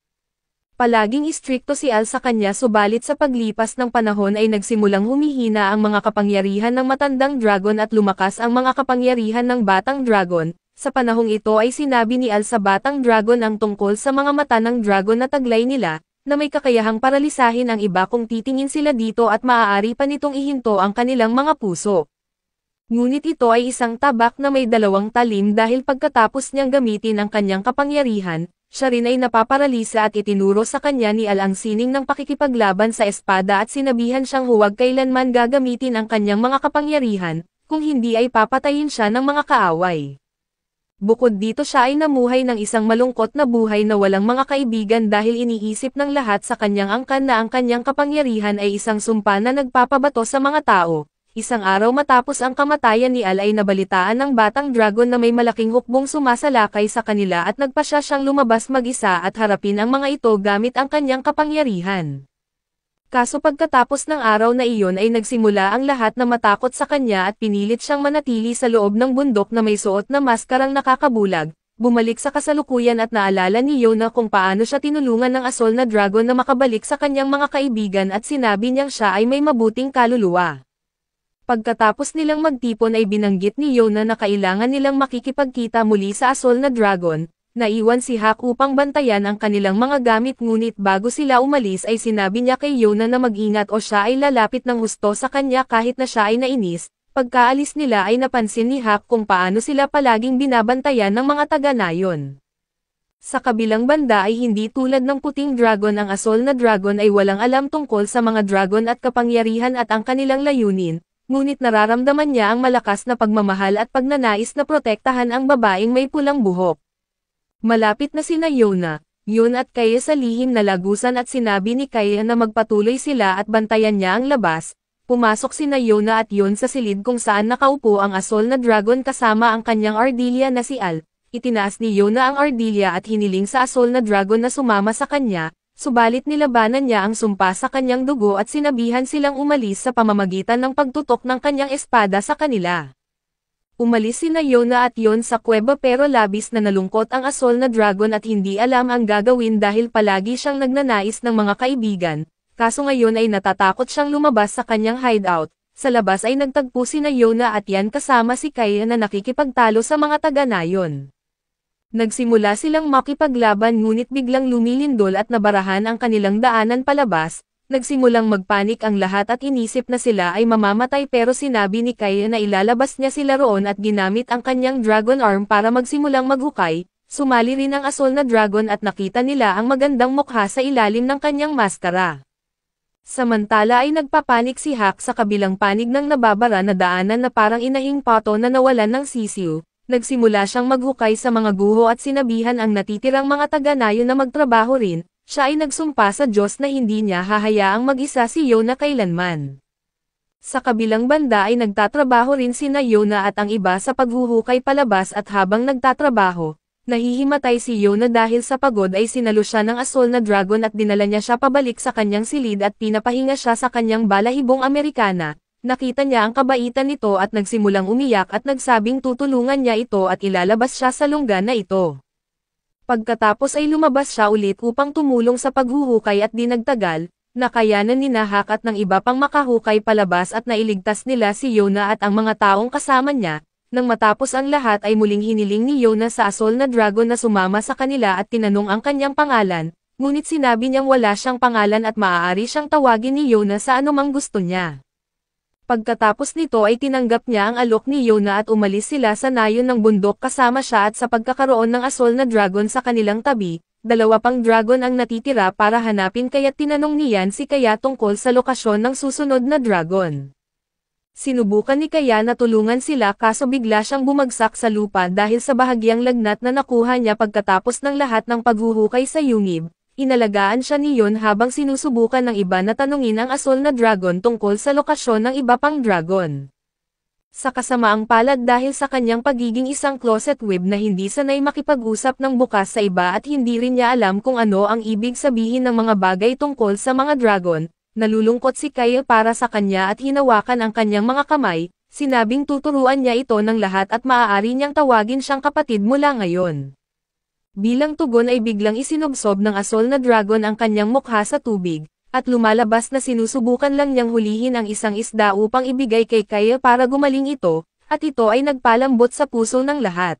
Palaging istrikto si Al sa kanya subalit sa paglipas ng panahon ay nagsimulang humihina ang mga kapangyarihan ng matandang dragon at lumakas ang mga kapangyarihan ng batang dragon. Sa panahong ito ay sinabi ni Al sa batang dragon ang tungkol sa mga mata ng dragon na taglay nila, na may kakayahang paralisahin ang iba kung titingin sila dito at maaari pa nitong ihinto ang kanilang mga puso. Ngunit ito ay isang tabak na may 2 talim dahil pagkatapos niyang gamitin ang kanyang kapangyarihan, siya rin ay napaparalisa at itinuro sa kanya ni Al ang sining ng pakikipaglaban sa espada at sinabihan siyang huwag kailanman gagamitin ang kanyang mga kapangyarihan, kung hindi ay papatayin siya ng mga kaaway. Bukod dito siya ay namuhay ng isang malungkot na buhay na walang mga kaibigan dahil iniisip ng lahat sa kanyang angkan na ang kanyang kapangyarihan ay isang sumpa na nagpapabato sa mga tao. Isang araw matapos ang kamatayan ni Al ay nabalitaan ng batang dragon na may malaking hukbong sumasalakay sa kanila at nagpasya siyang lumabas mag-isa at harapin ang mga ito gamit ang kanyang kapangyarihan. Kaso pagkatapos ng araw na iyon ay nagsimula ang lahat na matakot sa kanya at pinilit siyang manatili sa loob ng bundok na may suot na maskarang nakakabulag, bumalik sa kasalukuyan at naalala ni Yona kung paano siya tinulungan ng asol na dragon na makabalik sa kanyang mga kaibigan at sinabi niyang siya ay may mabuting kaluluwa. Pagkatapos nilang magtipon ay binanggit ni Yona na kailangan nilang makikipagkita muli sa asol na dragon. Naiwan si Hak upang bantayan ang kanilang mga gamit ngunit bago sila umalis ay sinabi niya kay Yona na mag-ingat o siya ay lalapit ng husto sa kanya kahit na siya ay nainis. Pagkaalis nila ay napansin ni Hak kung paano sila palaging binabantayan ng mga taga-nayon. Sa kabilang banda ay hindi tulad ng puting dragon ang asol na dragon ay walang alam tungkol sa mga dragon at kapangyarihan at ang kanilang layunin, ngunit nararamdaman niya ang malakas na pagmamahal at pagnanais na protektahan ang babaeng may pulang buhok. Malapit na sina Yona, Yon at Kaya sa lihim na lagusan at sinabi ni Kaya na magpatuloy sila at bantayan niya ang labas. pumasok sina Yona at Yon sa silid kung saan nakaupo ang asol na dragon kasama ang kanyang ardilya na si Al. Itinaas ni Yona ang ardilya at hiniling sa asol na dragon na sumama sa kanya, subalit nilabanan niya ang sumpa sa kanyang dugo at sinabihan silang umalis sa pamamagitan ng pagtutok ng kanyang espada sa kanila. Umalis sina Yona at Yon sa kuweba pero labis na nalungkot ang asol na dragon at hindi alam ang gagawin dahil palagi siyang nagnanais ng mga kaibigan, kaso ngayon ay natatakot siyang lumabas sa kanyang hideout. Sa labas ay nagtagpo sina Yona at Yan kasama si Kaya na nakikipagtalo sa mga taga-nayon. Nagsimula silang makipaglaban ngunit biglang lumilindol at nabarahan ang kanilang daanan palabas. Nagsimulang magpanik ang lahat at inisip na sila ay mamamatay pero sinabi ni Kaya na ilalabas niya sila roon at ginamit ang kanyang dragon arm para magsimulang maghukay. Sumali rin ang asol na dragon at nakita nila ang magandang mukha sa ilalim ng kanyang maskara. Samantala ay nagpapanik si Hak sa kabilang panig ng nababara na daanan na parang inahing pato na nawalan ng sisiw. Nagsimula siyang maghukay sa mga guho at sinabihan ang natitirang mga taga-nayon na magtrabaho rin. Siya ay nagsumpa sa Diyos na hindi niya hahayaang mag-isa si Yona kailanman. Sa kabilang banda ay nagtatrabaho rin sina Yona at ang iba sa paghuhukay palabas at habang nagtatrabaho, nahihimatay si Yona dahil sa pagod ay sinalo siya ng asol na dragon at dinala niya siya pabalik sa kanyang silid at pinapahinga siya sa kanyang balahibong Amerikana. Nakita niya ang kabaitan nito at nagsimulang umiyak at nagsabing tutulungan niya ito at ilalabas siya sa lungga na ito. Pagkatapos ay lumabas siya ulit upang tumulong sa paghuhukay at di nagtagal, nakayanan ni Hak at ng iba pang makahukay palabas at nailigtas nila si Yona at ang mga taong kasama niya. Nang matapos ang lahat ay muling hiniling ni Yona sa asol na dragon na sumama sa kanila at tinanong ang kanyang pangalan, ngunit sinabi niyang wala siyang pangalan at maaari siyang tawagin ni Yona sa anumang gusto niya. Pagkatapos nito ay tinanggap niya ang alok ni Yona at umalis sila sa nayon ng bundok kasama siya at sa pagkakaroon ng asol na dragon sa kanilang tabi, dalawa pang dragon ang natitira para hanapin kaya't tinanong niyan si Kaya tungkol sa lokasyon ng susunod na dragon. Sinubukan ni Kaya na tulungan sila kaso bigla siyang bumagsak sa lupa dahil sa bahagyang lagnat na nakuha niya pagkatapos ng lahat ng paghuhukay sa yungib. Inalagaan siya ni Yon habang sinusubukan ng iba na tanungin ang asol na dragon tungkol sa lokasyon ng iba pang dragon. Sa kasamaang palad dahil sa kanyang pagiging isang closet web na hindi sanay makipag-usap ng bukas sa iba at hindi rin niya alam kung ano ang ibig sabihin ng mga bagay tungkol sa mga dragon, nalulungkot si Kyle para sa kanya at hinawakan ang kanyang mga kamay, sinabing tuturuan niya ito ng lahat at maaari niyang tawagin siyang kapatid mula ngayon. Bilang tugon ay biglang isinubsob ng asol na dragon ang kanyang mukha sa tubig, at lumalabas na sinusubukan lang niyang hulihin ang isang isda upang ibigay kay Kaya para gumaling ito, at ito ay nagpalambot sa puso ng lahat.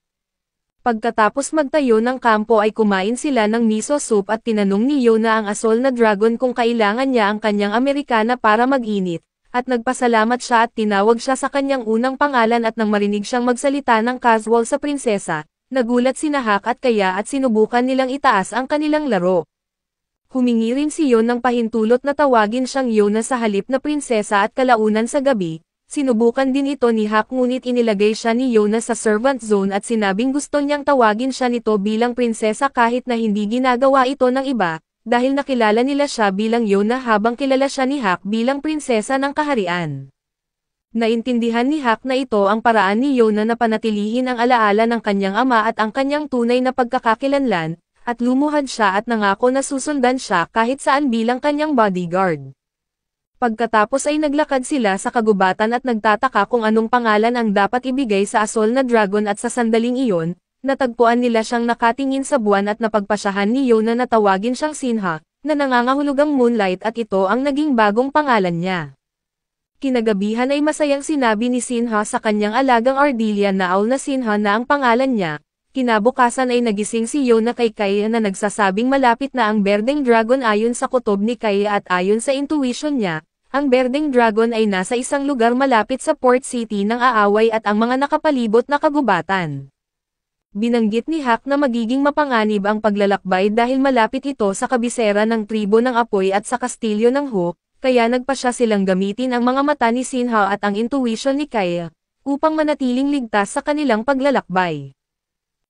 Pagkatapos magtayo ng kampo ay kumain sila ng miso soup at tinanong ni Yona ang asol na dragon kung kailangan niya ang kanyang Amerikana para mag-init, at nagpasalamat siya at tinawag siya sa kanyang unang pangalan at nang marinig siyang magsalita ng casual sa prinsesa, nagulat sina Hak at Kaya at sinubukan nilang itaas ang kanilang laro. Humingi rin si Yon ng pahintulot na tawagin siyang Yona sa halip na prinsesa at kalaunan sa gabi. Sinubukan din ito ni Hak ngunit inilagay siya ni Yona sa servant zone at sinabing gusto niyang tawagin siya nito bilang prinsesa kahit na hindi ginagawa ito ng iba, dahil nakilala nila siya bilang Yona habang kilala siya ni Hak bilang prinsesa ng kaharian. Naintindihan ni Hak na ito ang paraan ni Yona na panatilihin ang alaala ng kanyang ama at ang kanyang tunay na pagkakakilanlan, at lumuhad siya at nangako na susundan siya kahit saan bilang kanyang bodyguard. Pagkatapos ay naglakad sila sa kagubatan at nagtataka kung anong pangalan ang dapat ibigay sa asol na dragon at sa sandaling iyon, natagpuan nila siyang nakatingin sa buwan at napagpasyahan ni Yona na tawagin siyang Sinha, na nangangahulugang moonlight at ito ang naging bagong pangalan niya. Kinagabihan ay masayang sinabi ni Sinha sa kanyang alagang ardilya na Owl na Sinha na ang pangalan niya. Kinabukasan ay nagising si Yona kay Kaya na nagsasabing malapit na ang Berdeng Dragon ayon sa kutob ni Kaya at ayon sa intuition niya, ang Berdeng Dragon ay nasa isang lugar malapit sa Port City ng aaway at ang mga nakapalibot na kagubatan. Binanggit ni Hak na magiging mapanganib ang paglalakbay dahil malapit ito sa kabisera ng tribo ng Apoy at sa kastilyo ng Ho. Kaya nagpasya silang gamitin ang mga mata ni Sinha at ang intuition ni Kaya, upang manatiling ligtas sa kanilang paglalakbay.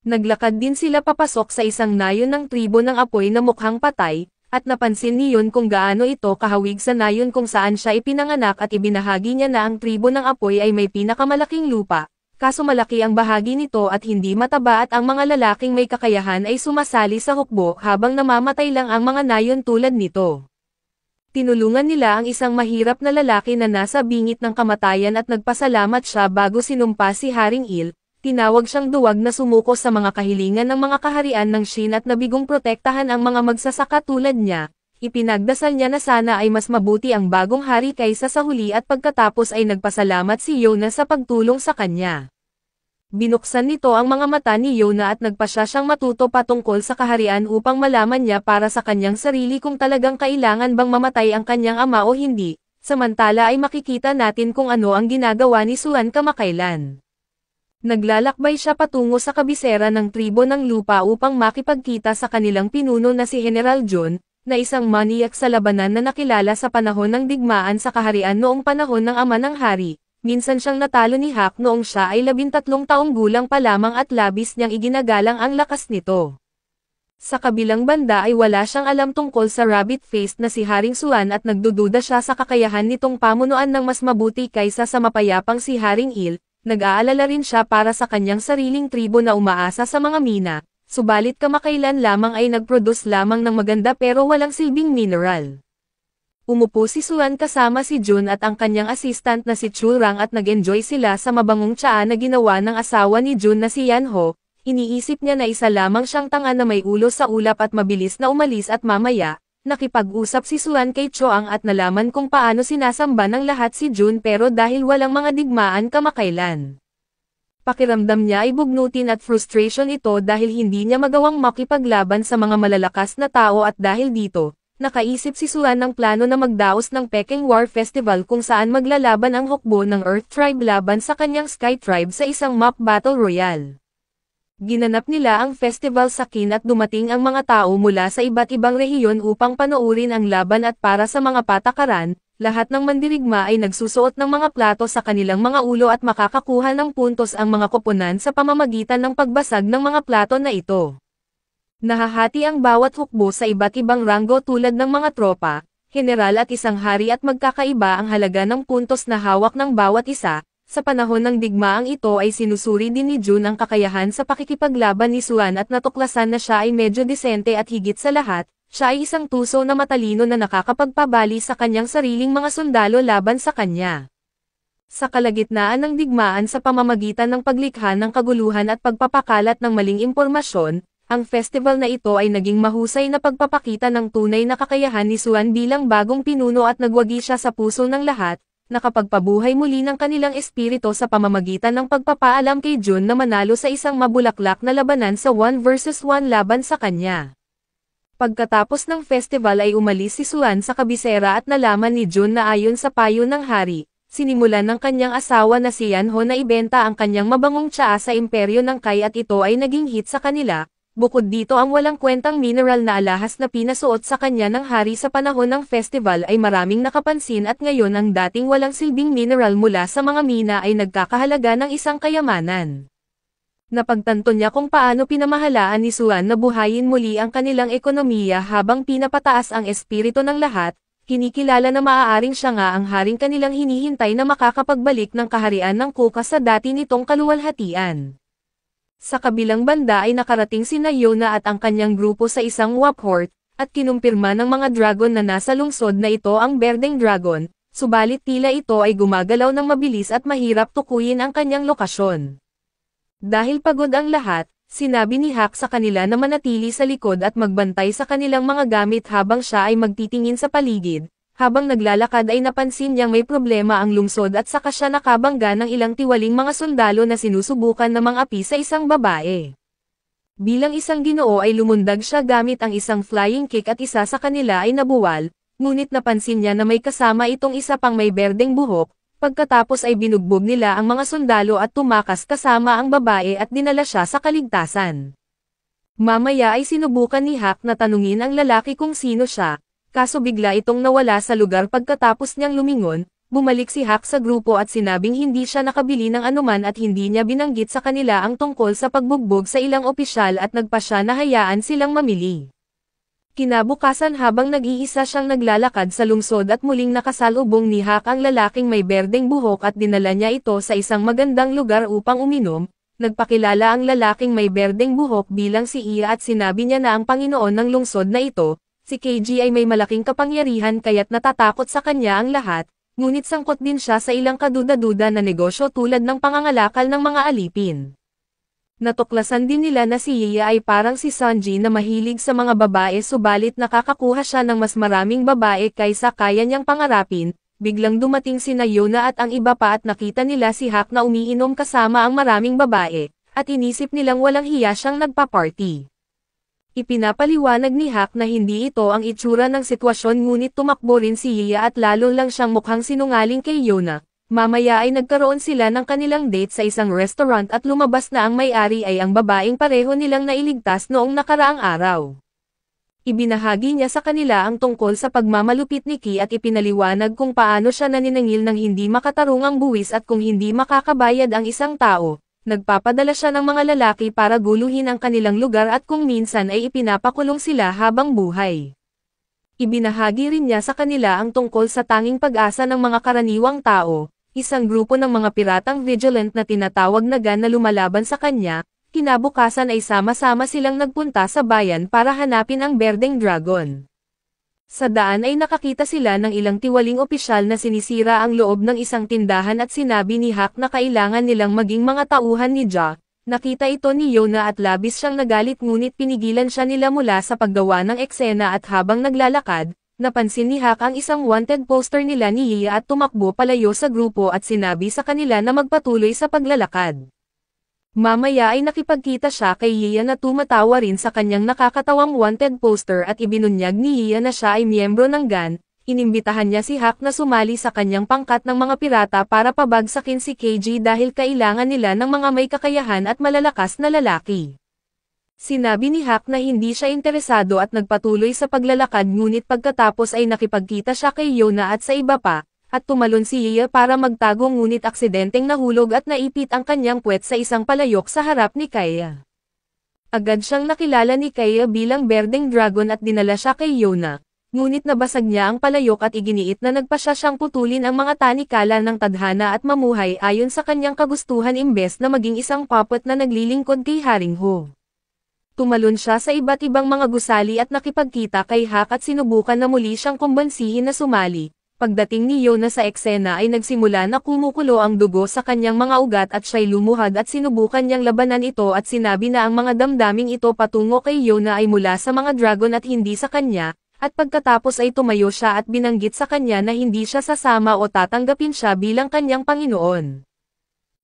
Naglakad din sila papasok sa isang nayon ng tribo ng Apoy na mukhang patay, at napansin ni Yun kung gaano ito kahawig sa nayon kung saan siya ipinanganak at ibinahagi niya na ang tribo ng apoy ay may pinakamalaking lupa, kaso malaki ang bahagi nito at hindi mataba at ang mga lalaking may kakayahan ay sumasali sa hukbo habang namamatay lang ang mga nayon tulad nito. Tinulungan nila ang isang mahirap na lalaki na nasa bingit ng kamatayan at nagpasalamat siya bago sinumpa si Haring Il. Tinawag siyang duwag na sumuko sa mga kahilingan ng mga kaharian ng Shin at nabigong protektahan ang mga magsasaka tulad niya. Ipinagdasal niya na sana ay mas mabuti ang bagong hari kaysa sa huli at pagkatapos ay nagpasalamat si Yona sa pagtulong sa kanya. Binuksan nito ang mga mata ni Yona at nagpasya siyang matuto patungkol sa kaharian upang malaman niya para sa kanyang sarili kung talagang kailangan bang mamatay ang kanyang ama o hindi, samantala ay makikita natin kung ano ang ginagawa ni Suan kamakailan. Naglalakbay siya patungo sa kabisera ng tribo ng lupa upang makipagkita sa kanilang pinuno na si General John, na isang maniak sa labanan na nakilala sa panahon ng digmaan sa kaharian noong panahon ng ama ng hari. Minsan siyang natalo ni Hak noong siya ay 13 taong gulang pa lamang at labis niyang iginagalang ang lakas nito. Sa kabilang banda ay wala siyang alam tungkol sa rabbit-faced na si Haring Suan at nagdududa siya sa kakayahan nitong pamunuan ng mas mabuti kaysa sa mapayapang si Haring Il. Nag-aalala rin siya para sa kanyang sariling tribo na umaasa sa mga mina, subalit kamakailan lamang ay nag-produce lamang ng maganda pero walang silbing mineral. Umupo si Suan kasama si Jun at ang kanyang assistant na si Chulrang at nag-enjoy sila sa mabangong tsaa na ginawa ng asawa ni Jun na si Yanho. Iniisip niya na isa lamang siyang tanga na may ulo sa ulap at mabilis na umalis at mamaya, nakipag-usap si Suan kay Choang at nalaman kung paano sinasamba ng lahat si Jun pero dahil walang mga digmaan kamakailan. Pakiramdam niya ay bugnutin at frustration ito dahil hindi niya magawang makipaglaban sa mga malalakas na tao at dahil dito, nakaisip si Suan ng plano na magdaos ng Peking War Festival kung saan maglalaban ang hukbo ng Earth Tribe laban sa kanyang Sky Tribe sa isang mock battle royale. Ginanap nila ang festival sa Qin at dumating ang mga tao mula sa iba't ibang rehiyon upang panoorin ang laban at para sa mga patakaran, lahat ng mandirigma ay nagsusuot ng mga plato sa kanilang mga ulo at makakakuha ng puntos ang mga koponan sa pamamagitan ng pagbasag ng mga plato na ito. Nahahati ang bawat hukbo sa iba't ibang ranggo tulad ng mga tropa, general at isang hari at magkakaiba ang halaga ng puntos na hawak ng bawat isa. Sa panahon ng digmaang ito ay sinusuri din ni Jun ang kakayahan sa pakikipaglaban ni Suan at natuklasan na siya ay medyo disente at higit sa lahat, siya ay isang tuso na matalino na nakakapagpabali sa kanyang sariling mga sundalo laban sa kanya. Sa kalagitnaan ng digmaan sa pamamagitan ng paglikha ng kaguluhan at pagpapakalat ng maling impormasyon, ang festival na ito ay naging mahusay na pagpapakita ng tunay na kakayahan ni Suan bilang bagong pinuno at nagwagi siya sa puso ng lahat. Nakapagpabuhay muli ng kanilang espiritu sa pamamagitan ng pagpapaalam kay Jun na manalo sa isang mabulaklak na labanan sa 1 versus 1 laban sa kanya. Pagkatapos ng festival ay umalis si Suan sa kabisera at nalaman ni Jun na ayon sa payo ng hari, sinimulan ng kanyang asawa na si Yanho na ibenta ang kanyang mabangong tsaa sa imperyo ng Kai at ito ay naging hit sa kanila. Bukod dito ang walang kwentang mineral na alahas na pinasuot sa kanya ng hari sa panahon ng festival ay maraming nakapansin at ngayon ang dating walang silbing mineral mula sa mga mina ay nagkakahalaga ng isang kayamanan. Napagtanto niya kung paano pinamahalaan ni Suan na buhayin muli ang kanilang ekonomiya habang pinapataas ang espiritu ng lahat, kinikilala na maaaring siya nga ang haring kanilang hinihintay na makakapagbalik ng kaharian ng Kuka sa dati nitong kaluwalhatian. Sa kabilang banda ay nakarating sina Yona at ang kanyang grupo sa isang waphort, at kinumpirma ng mga dragon na nasa lungsod na ito ang Berdeng Dragon, subalit tila ito ay gumagalaw ng mabilis at mahirap tukuyin ang kanyang lokasyon. Dahil pagod ang lahat, sinabi ni Hak sa kanila na manatili sa likod at magbantay sa kanilang mga gamit habang siya ay magtitingin sa paligid. Habang naglalakad ay napansin niyang may problema ang lungsod at saka siya nakabangga ng ilang tiwaling mga sundalo na sinusubukan na mang-api sa isang babae. Bilang isang ginoo ay lumundag siya gamit ang isang flying kick at isa sa kanila ay nabuwal, ngunit napansin niya na may kasama itong isa pang may berdeng buhok, pagkatapos ay binugbog nila ang mga sundalo at tumakas kasama ang babae at dinala siya sa kaligtasan. Mamaya ay sinubukan ni Hak na tanungin ang lalaki kung sino siya. Kaso bigla itong nawala sa lugar pagkatapos niyang lumingon, bumalik si Hak sa grupo at sinabing hindi siya nakabili ng anuman at hindi niya binanggit sa kanila ang tungkol sa pagbugbog sa ilang opisyal at nagpa siya na hayaan silang mamili. Kinabukasan habang nag-iisa siyang naglalakad sa lungsod at muling nakasalubong ni Hak ang lalaking may berdeng buhok at dinala niya ito sa isang magandang lugar upang uminom, nagpakilala ang lalaking may berdeng buhok bilang si Iya at sinabi niya na ang Panginoon ng lungsod na ito, si KG ay may malaking kapangyarihan kaya't natatakot sa kanya ang lahat, ngunit sangkot din siya sa ilang kaduda-duda na negosyo tulad ng pangangalakal ng mga alipin. Natuklasan din nila na si Iya ay parang si Sanji na mahilig sa mga babae subalit nakakakuha siya ng mas maraming babae kaysa kaya niyang pangarapin, biglang dumating sina Yona at ang iba pa at nakita nila si Hak na umiinom kasama ang maraming babae, at inisip nilang walang hiya siyang nagpa-party. Ipinapaliwanag ni Hak na hindi ito ang itsura ng sitwasyon ngunit tumakbo rin si Iya at lalo lang siyang mukhang sinungaling kay Yona. Mamaya ay nagkaroon sila ng kanilang date sa isang restaurant at lumabas na ang may-ari ay ang babaeng pareho nilang nailigtas noong nakaraang araw. Ibinahagi niya sa kanila ang tungkol sa pagmamalupit ni Ki at ipinaliwanag kung paano siya naniningil ng hindi makatarungang buwis at kung hindi makakabayad ang isang tao, nagpapadala siya ng mga lalaki para guluhin ang kanilang lugar at kung minsan ay ipinapakulong sila habang buhay. Ibinahagi rin niya sa kanila ang tungkol sa tanging pag-asa ng mga karaniwang tao, isang grupo ng mga piratang vigilant na tinatawag na GAN na lumalaban sa kanya. Kinabukasan ay sama-sama silang nagpunta sa bayan para hanapin ang berdeng dragon. Sa daan ay nakakita sila ng ilang tiwaling opisyal na sinisira ang loob ng isang tindahan at sinabi ni Hak na kailangan nilang maging mga tauhan ni Ja. Nakita ito ni Yona at labis siyang nagalit ngunit pinigilan siya nila mula sa paggawa ng eksena at habang naglalakad, napansin ni Hak ang isang wanted poster nila ni Iya at tumakbo palayo sa grupo at sinabi sa kanila na magpatuloy sa paglalakad. Mamaya ay nakipagkita siya kay Iya na tumatawa rin sa kanyang nakakatawang wanted poster at ibinunyag ni Iya na siya ay miyembro ng GAN. Inimbitahan niya si Hak na sumali sa kanyang pangkat ng mga pirata para pabagsakin si KG dahil kailangan nila ng mga may kakayahan at malalakas na lalaki. Sinabi ni Hak na hindi siya interesado at nagpatuloy sa paglalakad ngunit pagkatapos ay nakipagkita siya kay Yona at sa iba pa, at tumalon si Iya para magtago ngunit aksidenteng nahulog at naipit ang kanyang puwet sa isang palayok sa harap ni Kaya. Agad siyang nakilala ni Kaya bilang berdeng dragon at dinala siya kay Yona. Ngunit nabasag niya ang palayok at iginiit na nagpasya siyang putulin ang mga tanikala ng tadhana at mamuhay ayon sa kanyang kagustuhan imbes na maging isang puppet na naglilingkod kay Haring Ho. Tumalon siya sa iba't ibang mga gusali at nakipagkita kay Hak at sinubukan na muli siyang kumbansihin na sumali. Pagdating ni Yona sa eksena ay nagsimula na kumukulo ang dugo sa kanyang mga ugat at siya'y lumuhad at sinubukan niyang labanan ito at sinabi na ang mga damdaming ito patungo kay Yona ay mula sa mga dragon at hindi sa kanya. At pagkatapos ay tumayo siya at binanggit sa kanya na hindi siya sasama o tatanggapin siya bilang kanyang Panginoon.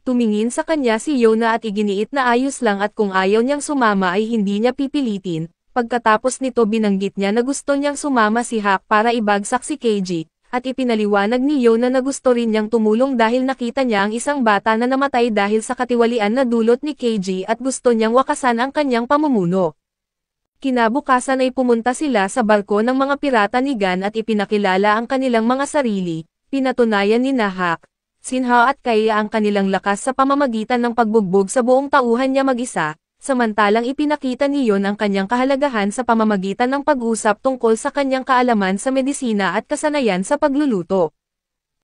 Tumingin sa kanya si Yona at iginiit na ayos lang at kung ayaw niyang sumama ay hindi niya pipilitin. Pagkatapos nito binanggit niya na gusto niyang sumama si Hak para ibagsak si KG, at ipinaliwanag ni Yona na gusto rin niyang tumulong dahil nakita niya ang isang bata na namatay dahil sa katiwalian na dulot ni KG at gusto niyang wakasan ang kanyang pamumuno. Kinabukasan ay pumunta sila sa barko ng mga pirata ni GAN at ipinakilala ang kanilang mga sarili, pinatunayan ni Hak, Sinha at Kaya ang kanilang lakas sa pamamagitan ng pagbugbog sa buong tauhan niya mag-isa, samantalang ipinakita ni Yon ang kanyang kahalagahan sa pamamagitan ng pag-usap tungkol sa kanyang kaalaman sa medisina at kasanayan sa pagluluto.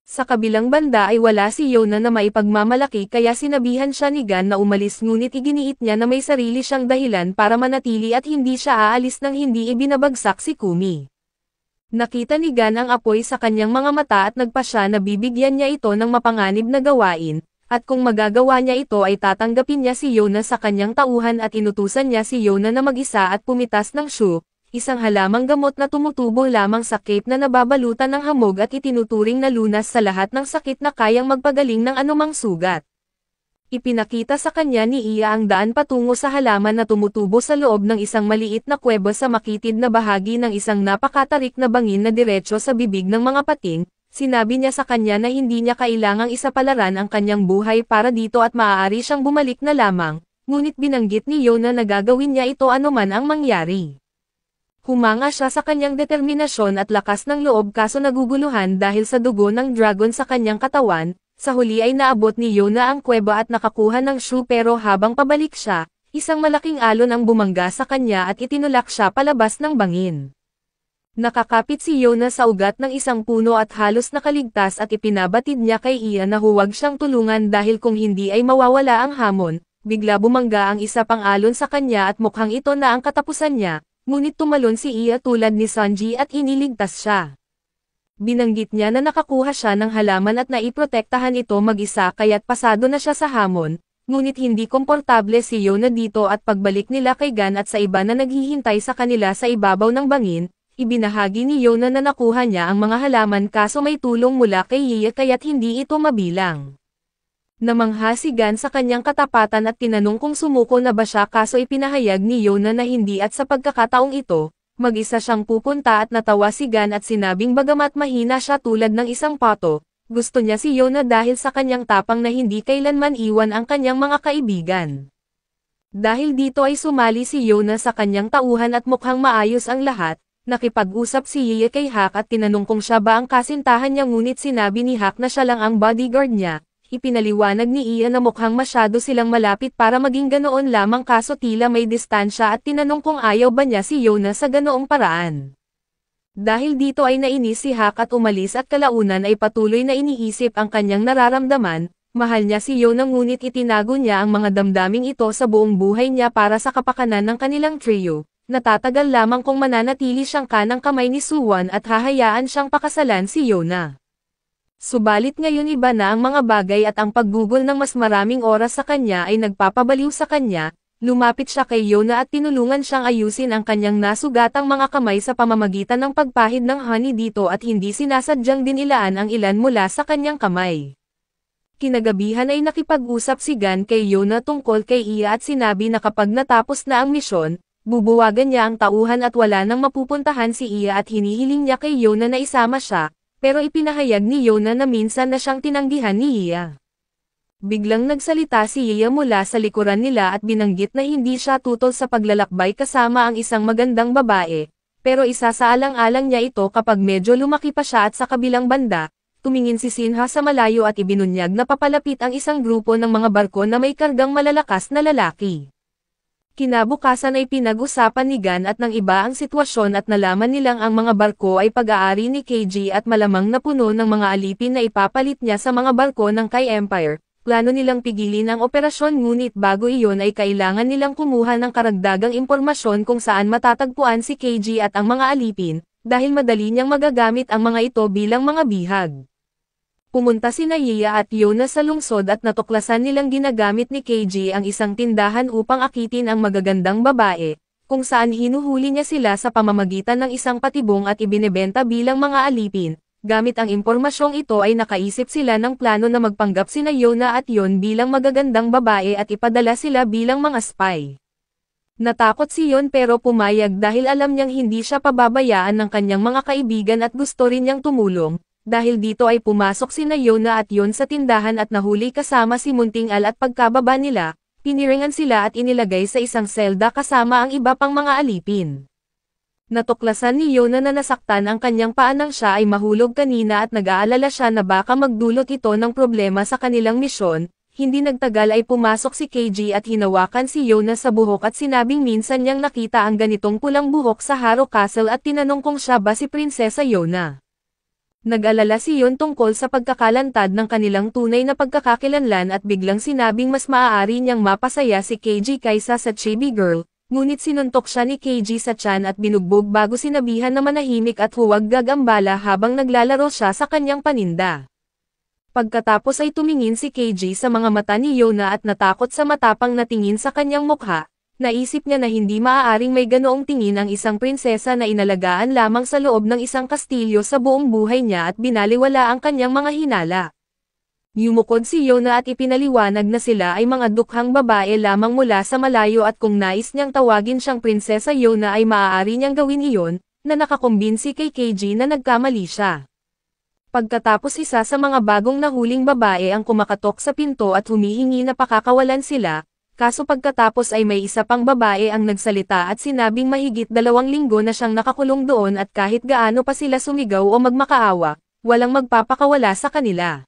Sa kabilang banda ay wala si Yona na maipagmamalaki kaya sinabihan siya ni GAN na umalis ngunit iginiit niya na may sarili siyang dahilan para manatili at hindi siya aalis nang hindi ibinabagsak si Kumi. Nakita ni GAN ang apoy sa kanyang mga mata at nagpasya na bibigyan niya ito ng mapanganib na gawain, at kung magagawa niya ito ay tatanggapin niya si Yona sa kanyang tauhan at inutusan niya si Yona na mag-isa at pumitas ng Shu, isang halamang gamot na tumutubo lamang sa cape na nababalutan ng hamog at itinuturing na lunas sa lahat ng sakit na kayang magpagaling ng anumang sugat. Ipinakita sa kanya ni Iya ang daan patungo sa halaman na tumutubo sa loob ng isang maliit na kuweba sa makitid na bahagi ng isang napakatarik na bangin na diretso sa bibig ng mga pating. Sinabi niya sa kanya na hindi niya kailangang isapalaran ang kanyang buhay para dito at maaari siyang bumalik na lamang, ngunit binanggit ni Yona na gagawin niya ito anuman ang mangyari. Humanga siya sa kanyang determinasyon at lakas ng loob kaso naguguluhan dahil sa dugo ng dragon sa kanyang katawan. Sa huli ay naabot ni Yona ang kuweba at nakakuha ng Shu pero habang pabalik siya, isang malaking alon ang bumangga sa kanya at itinulak siya palabas ng bangin. Nakakapit si Yona sa ugat ng isang puno at halos nakaligtas at ipinabatid niya kay Iya na huwag siyang tulungan dahil kung hindi ay mawawala ang hamon. Bigla bumangga ang isa pang alon sa kanya at mukhang ito na ang katapusan niya, ngunit tumalon si Iya tulad ni Sanji at iniligtas siya. Binanggit niya na nakakuha siya ng halaman at naiprotektahan ito mag-isa kaya't pasado na siya sa hamon, ngunit hindi komportable si Yona dito at pagbalik nila kay Gan at sa iba na naghihintay sa kanila sa ibabaw ng bangin, ibinahagi ni Yona na nakuha niya ang mga halaman kaso may tulong mula kay Iya kaya't hindi ito mabilang. Namangha si Gan sa kanyang katapatan at tinanong kung sumuko na ba siya kaso ipinahayag ni Yona na hindi at sa pagkakataong ito, mag-isa siyang pupunta at natawa si Gan at sinabing bagamat mahina siya tulad ng isang pato, gusto niya si Yona dahil sa kanyang tapang na hindi kailanman iwan ang kanyang mga kaibigan. Dahil dito ay sumali si Yona sa kanyang tauhan at mukhang maayos ang lahat. Nakipag-usap si Iya kay Hak at tinanong kung siya ba ang kasintahan niya ngunit sinabi ni Hak na siya lang ang bodyguard niya. Ipinaliwanag ni Iya na mukhang masyado silang malapit para maging ganoon lamang kaso tila may distansya at tinanong kung ayaw ba niya si Yona sa ganoong paraan. Dahil dito ay nainis si Hak at umalis at kalaunan ay patuloy na iniisip ang kanyang nararamdaman. Mahal niya si Yona ngunit itinago niya ang mga damdaming ito sa buong buhay niya para sa kapakanan ng kanilang trio. Natatagal lamang kung mananatili siyang kanang kamay ni Suwon at hahayaan siyang pakasalan si Yona. Subalit ngayon iba na ang mga bagay at ang paggugol ng mas maraming oras sa kanya ay nagpapabaliw sa kanya, lumapit siya kay Yona at tinulungan siyang ayusin ang kanyang nasugatang mga kamay sa pamamagitan ng pagpahid ng honey dito at hindi sinasadyang dinilaan ang ilan mula sa kanyang kamay. Kinagabihan ay nakipag-usap si Gan kay Yona tungkol kay Iya at sinabi na kapag natapos na ang misyon, bubuwagan niya ang tauhan at wala nang mapupuntahan si Iya at hinihiling niya kay Yona na isama siya, pero ipinahayag ni Yona na minsan na siyang tinanggihan ni Iya. Biglang nagsalita si Iya mula sa likuran nila at binanggit na hindi siya tutol sa paglalakbay kasama ang isang magandang babae, pero isa sa alang-alang niya ito kapag medyo lumaki pa siya at sa kabilang banda, tumingin si Shinha sa malayo at ibinunyag na papalapit ang isang grupo ng mga barko na may kargang malalakas na lalaki. Kinabukasan ay pinag-usapan ni Gan at ng iba ang sitwasyon at nalaman nilang ang mga barko ay pag-aari ni KG at malamang na puno ng mga alipin na ipapalit niya sa mga barko ng Kai Empire. Plano nilang pigilin ang operasyon ngunit bago iyon ay kailangan nilang kumuha ng karagdagang impormasyon kung saan matatagpuan si KG at ang mga alipin, dahil madali niyang magagamit ang mga ito bilang mga bihag. Pumunta sina Iya at Yona sa lungsod at natuklasan nilang ginagamit ni KG ang isang tindahan upang akitin ang magagandang babae, kung saan hinuhuli niya sila sa pamamagitan ng isang patibong at ibinebenta bilang mga alipin. Gamit ang impormasyong ito ay nakaisip sila ng plano na magpanggap sina Yona at Yon bilang magagandang babae at ipadala sila bilang mga spy. Natakot si Yon pero pumayag dahil alam niyang hindi siya pababayaan ng kanyang mga kaibigan at gusto rin niyang tumulong. Dahil dito ay pumasok sina Yona at Yon sa tindahan at nahuli kasama si Munting Al at pagkababa nila, piniringan sila at inilagay sa isang selda kasama ang iba pang mga alipin. Natuklasan ni Yona na nasaktan ang kanyang paa nang siya ay mahulog kanina at nag-aalala siya na baka magdulot ito ng problema sa kanilang misyon. Hindi nagtagal ay pumasok si KG at hinawakan si Yona sa buhok at sinabing minsan niyang nakita ang ganitong pulang buhok sa Harrow Castle at tinanong kung siya ba si Prinsesa Yona. Nag-alala si Yon tungkol sa pagkakalantad ng kanilang tunay na pagkakakilanlan at biglang sinabing mas maaari niyang mapasaya si KG kaysa sa Chibi Girl, ngunit sinuntok siya ni KG sa tiyan at binugbog bago sinabihan na manahimik at huwag gagambala habang naglalaro siya sa kanyang paninda. Pagkatapos ay tumingin si KG sa mga mata ni Yona at natakot sa matapang na tingin sa kanyang mukha. Naisip niya na hindi maaaring may ganoong tingin ang isang prinsesa na inalagaan lamang sa loob ng isang kastilyo sa buong buhay niya at binaliwala ang kanyang mga hinala. Yumukod si Yona at ipinaliwanag na sila ay mga dukhang babae lamang mula sa malayo at kung nais niyang tawagin siyang Prinsesa Yona ay maaari niyang gawin iyon, na nakakumbinsi kay KG na nagkamali siya. Pagkatapos isa sa mga bagong nahuling babae ang kumakatok sa pinto at humihingi na pakakawalan sila. Kaso pagkatapos ay may isa pang babae ang nagsalita at sinabing mahigit 2 linggo na siyang nakakulong doon at kahit gaano pa sila sumigaw o magmakaawa, walang magpapakawala sa kanila.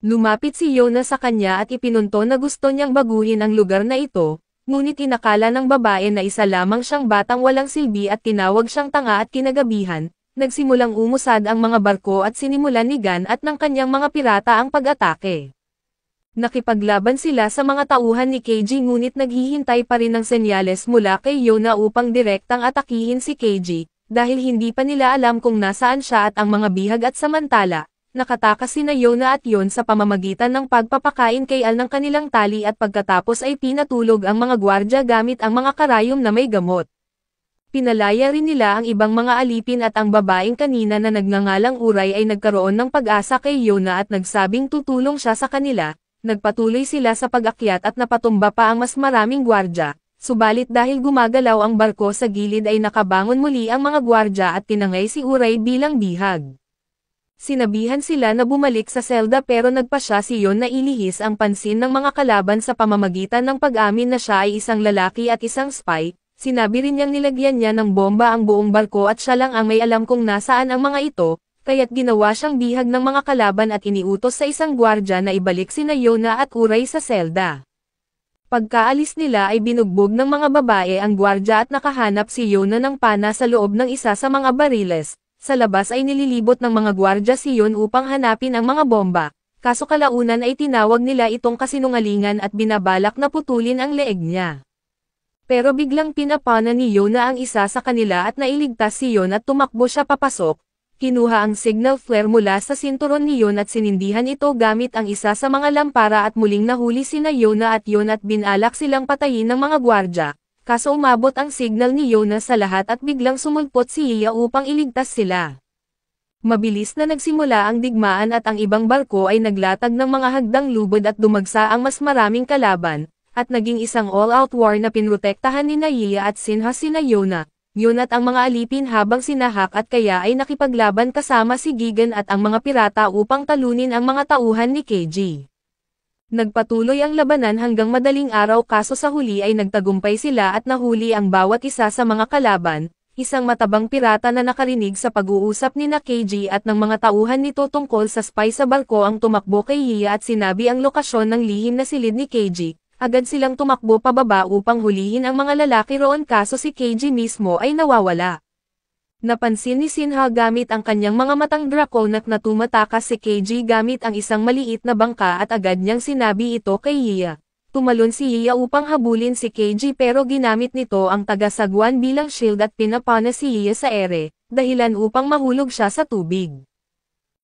Lumapit si Yona sa kanya at ipinunto na gusto niyang baguhin ang lugar na ito, ngunit inakala ng babae na isa lamang siyang batang walang silbi at tinawag siyang tanga at kinagabihan. Nagsimulang umusad ang mga barko at sinimulan ni Gan at ng kanyang mga pirata ang pag-atake. Nakipaglaban sila sa mga tauhan ni KG ngunit naghihintay pa rin ng senyales mula kay Yona upang direktang atakihin si KG, dahil hindi pa nila alam kung nasaan siya at ang mga bihag at samantala, nakatakas sina Yona at Yon sa pamamagitan ng pagpapakain kay Al ng kanilang tali at pagkatapos ay pinatulog ang mga gwardya gamit ang mga karayom na may gamot. Pinalaya rin nila ang ibang mga alipin at ang babaeng kanina na nagngangalang Uray ay nagkaroon ng pag-asa kay Yona at nagsabing tutulong siya sa kanila. Nagpatuloy sila sa pag-akyat at napatumba pa ang mas maraming gwardya, subalit dahil gumagalaw ang barko sa gilid ay nakabangon muli ang mga gwardya at tinangay si Uray bilang bihag. Sinabihan sila na bumalik sa selda pero nagpasya si Yon na ilihis ang pansin ng mga kalaban sa pamamagitan ng pag-amin na siya ay isang lalaki at isang spy. Sinabi rin niyang nilagyan niya ng bomba ang buong barko at siya lang ang may alam kung nasaan ang mga ito, kaya't ginawa siyang bihag ng mga kalaban at iniutos sa isang gwardya na ibalik sina Yona at Uray sa selda. Pagkaalis nila ay binugbog ng mga babae ang gwardya at nakahanap si Yona ng pana sa loob ng isa sa mga bariles. Sa labas ay nililibot ng mga gwardya si Yon upang hanapin ang mga bomba, kaso kalaunan ay tinawag nila itong kasinungalingan at binabalak na putulin ang leeg niya. Pero biglang pinapana ni Yona ang isa sa kanila at nailigtas si Yon at tumakbo siya papasok. Kinuha ang signal flare mula sa sinturon ni Yon at sinindihan ito gamit ang isa sa mga lampara at muling nahuli sina Yona at Yon at binalak silang patayin ng mga gwardya. Kaso umabot ang signal ni Yona sa lahat at biglang sumulpot si Iya upang iligtas sila. Mabilis na nagsimula ang digmaan at ang ibang barko ay naglatag ng mga hagdang lubod at dumagsa ang mas maraming kalaban, at naging isang all-out war na pinrotektahan ni Iya at Sinha sina Yona. Yun at ang mga alipin habang sinahak at kaya ay nakipaglaban kasama si Gigan at ang mga pirata upang talunin ang mga tauhan ni KG. Nagpatuloy ang labanan hanggang madaling araw kaso sa huli ay nagtagumpay sila at nahuli ang bawat isa sa mga kalaban, isang matabang pirata na nakarinig sa pag-uusap ni na KG at ng mga tauhan nito tungkol sa spy sa barko ang tumakbo kay Iya at sinabi ang lokasyon ng lihim na silid ni KG. Agad silang tumakbo pababa upang hulihin ang mga lalaki roon kaso si KG mismo ay nawawala. Napansin ni Sinha gamit ang kanyang mga matang draconac na tumatakas si KG gamit ang isang maliit na bangka at agad niyang sinabi ito kay Iya. Tumalon si Iya upang habulin si KG pero ginamit nito ang taga-sagwan bilang shield at pinapana si Iya sa ere, dahilan upang mahulog siya sa tubig.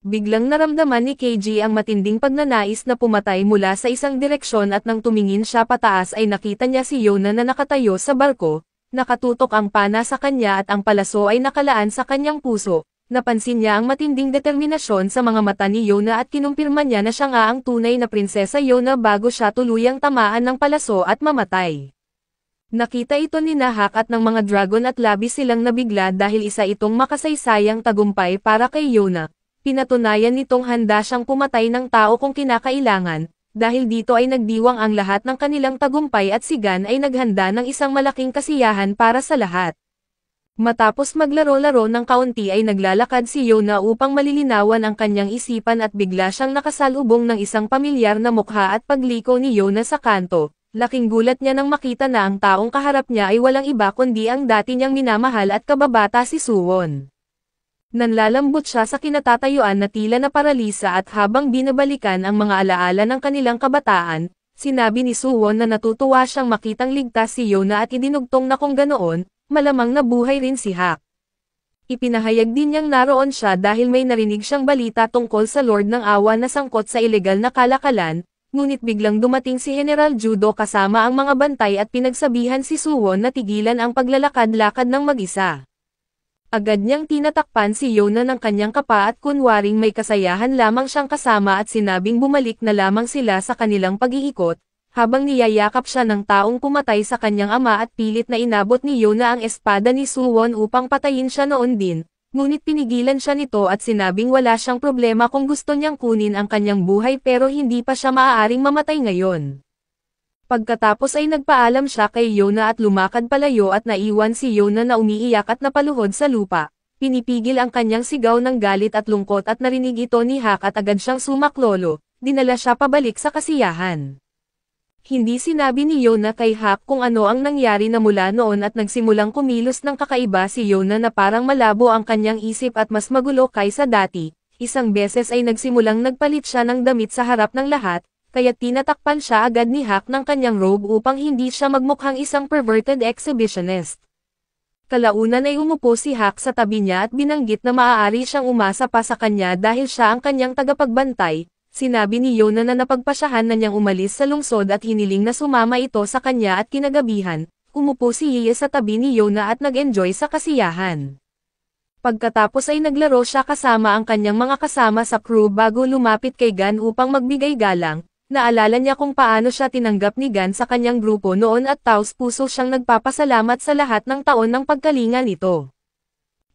Biglang naramdaman ni KG ang matinding pagnanais na pumatay mula sa isang direksyon at nang tumingin siya pataas ay nakita niya si Yona na nakatayo sa barko, nakatutok ang pana sa kanya at ang palaso ay nakalaan sa kanyang puso. Napansin niya ang matinding determinasyon sa mga mata ni Yona at kinumpirma niya na siya nga ang tunay na prinsesa Yona bago siya tuluyang tamaan ng palaso at mamatay. Nakita ito ni Nahak at ng mga dragon at labis silang nabigla dahil isa itong makasaysayang tagumpay para kay Yona. Pinatunayan nitong handa siyang pumatay ng tao kung kinakailangan, dahil dito ay nagdiwang ang lahat ng kanilang tagumpay at si Gan ay naghanda ng isang malaking kasiyahan para sa lahat. Matapos maglaro-laro ng kaunti ay naglalakad si Yona upang malilinawan ang kanyang isipan at bigla siyang nakasalubong ng isang pamilyar na mukha at pagliko ni Yona sa kanto. Laking gulat niya nang makita na ang taong kaharap niya ay walang iba kundi ang dati niyang minamahal at kababata si Suwon. Nanlalambot siya sa kinatatayuan na tila na paralisa at habang binabalikan ang mga alaala ng kanilang kabataan, sinabi ni Suwon na natutuwa siyang makitang ligtas si Yona at idinugtong na kung ganoon, malamang nabuhay rin si Hak. Ipinahayag din niyang naroon siya dahil may narinig siyang balita tungkol sa Lord ng Awa na sangkot sa ilegal na kalakalan, ngunit biglang dumating si General Judo kasama ang mga bantay at pinagsabihan si Suwon na tigilan ang paglalakad-lakad ng mag-isa. Agad niyang tinatakpan si Yona ng kanyang kapa at kunwaring may kasayahan lamang siyang kasama at sinabing bumalik na lamang sila sa kanilang pag-iikot, habang niyayakap siya ng taong pumatay sa kanyang ama at pilit na inabot ni Yona ang espada ni Suwon upang patayin siya noon din, ngunit pinigilan siya nito at sinabing wala siyang problema kung gusto niyang kunin ang kanyang buhay pero hindi pa siya maaaring mamatay ngayon. Pagkatapos ay nagpaalam siya kay Yona at lumakad palayo at naiwan si Yona na umiiyak at napaluhod sa lupa. Pinipigil ang kanyang sigaw ng galit at lungkot at narinig ito ni Hak at agad siyang sumaklolo, dinala siya pabalik sa kasiyahan. Hindi sinabi ni Yona kay Hak kung ano ang nangyari na mula noon at nagsimulang kumilos ng kakaiba si Yona na parang malabo ang kanyang isip at mas magulo kaysa dati. Isang beses ay nagsimulang nagpalit siya ng damit sa harap ng lahat, kaya tinatakpan siya agad ni Hak ng kanyang robe upang hindi siya magmukhang isang perverted exhibitionist. Kalaunan ay umupo si Hak sa tabi niya at binanggit na maaari siyang umasa pa sa kanya dahil siya ang kanyang tagapagbantay. Sinabi ni Yona na napagpasyahan na niyang umalis sa lungsod at hiniling na sumama ito sa kanya at kinagabihan, umupo si Yea sa tabi ni Yona at nag-enjoy sa kasiyahan. Pagkatapos ay naglaro siya kasama ang kanyang mga kasama sa crew bago lumapit kay Gan upang magbigay galang. Naalala niya kung paano siya tinanggap ni Gan sa kanyang grupo noon at taos-puso siyang nagpapasalamat sa lahat ng taon ng pagkalinga nito.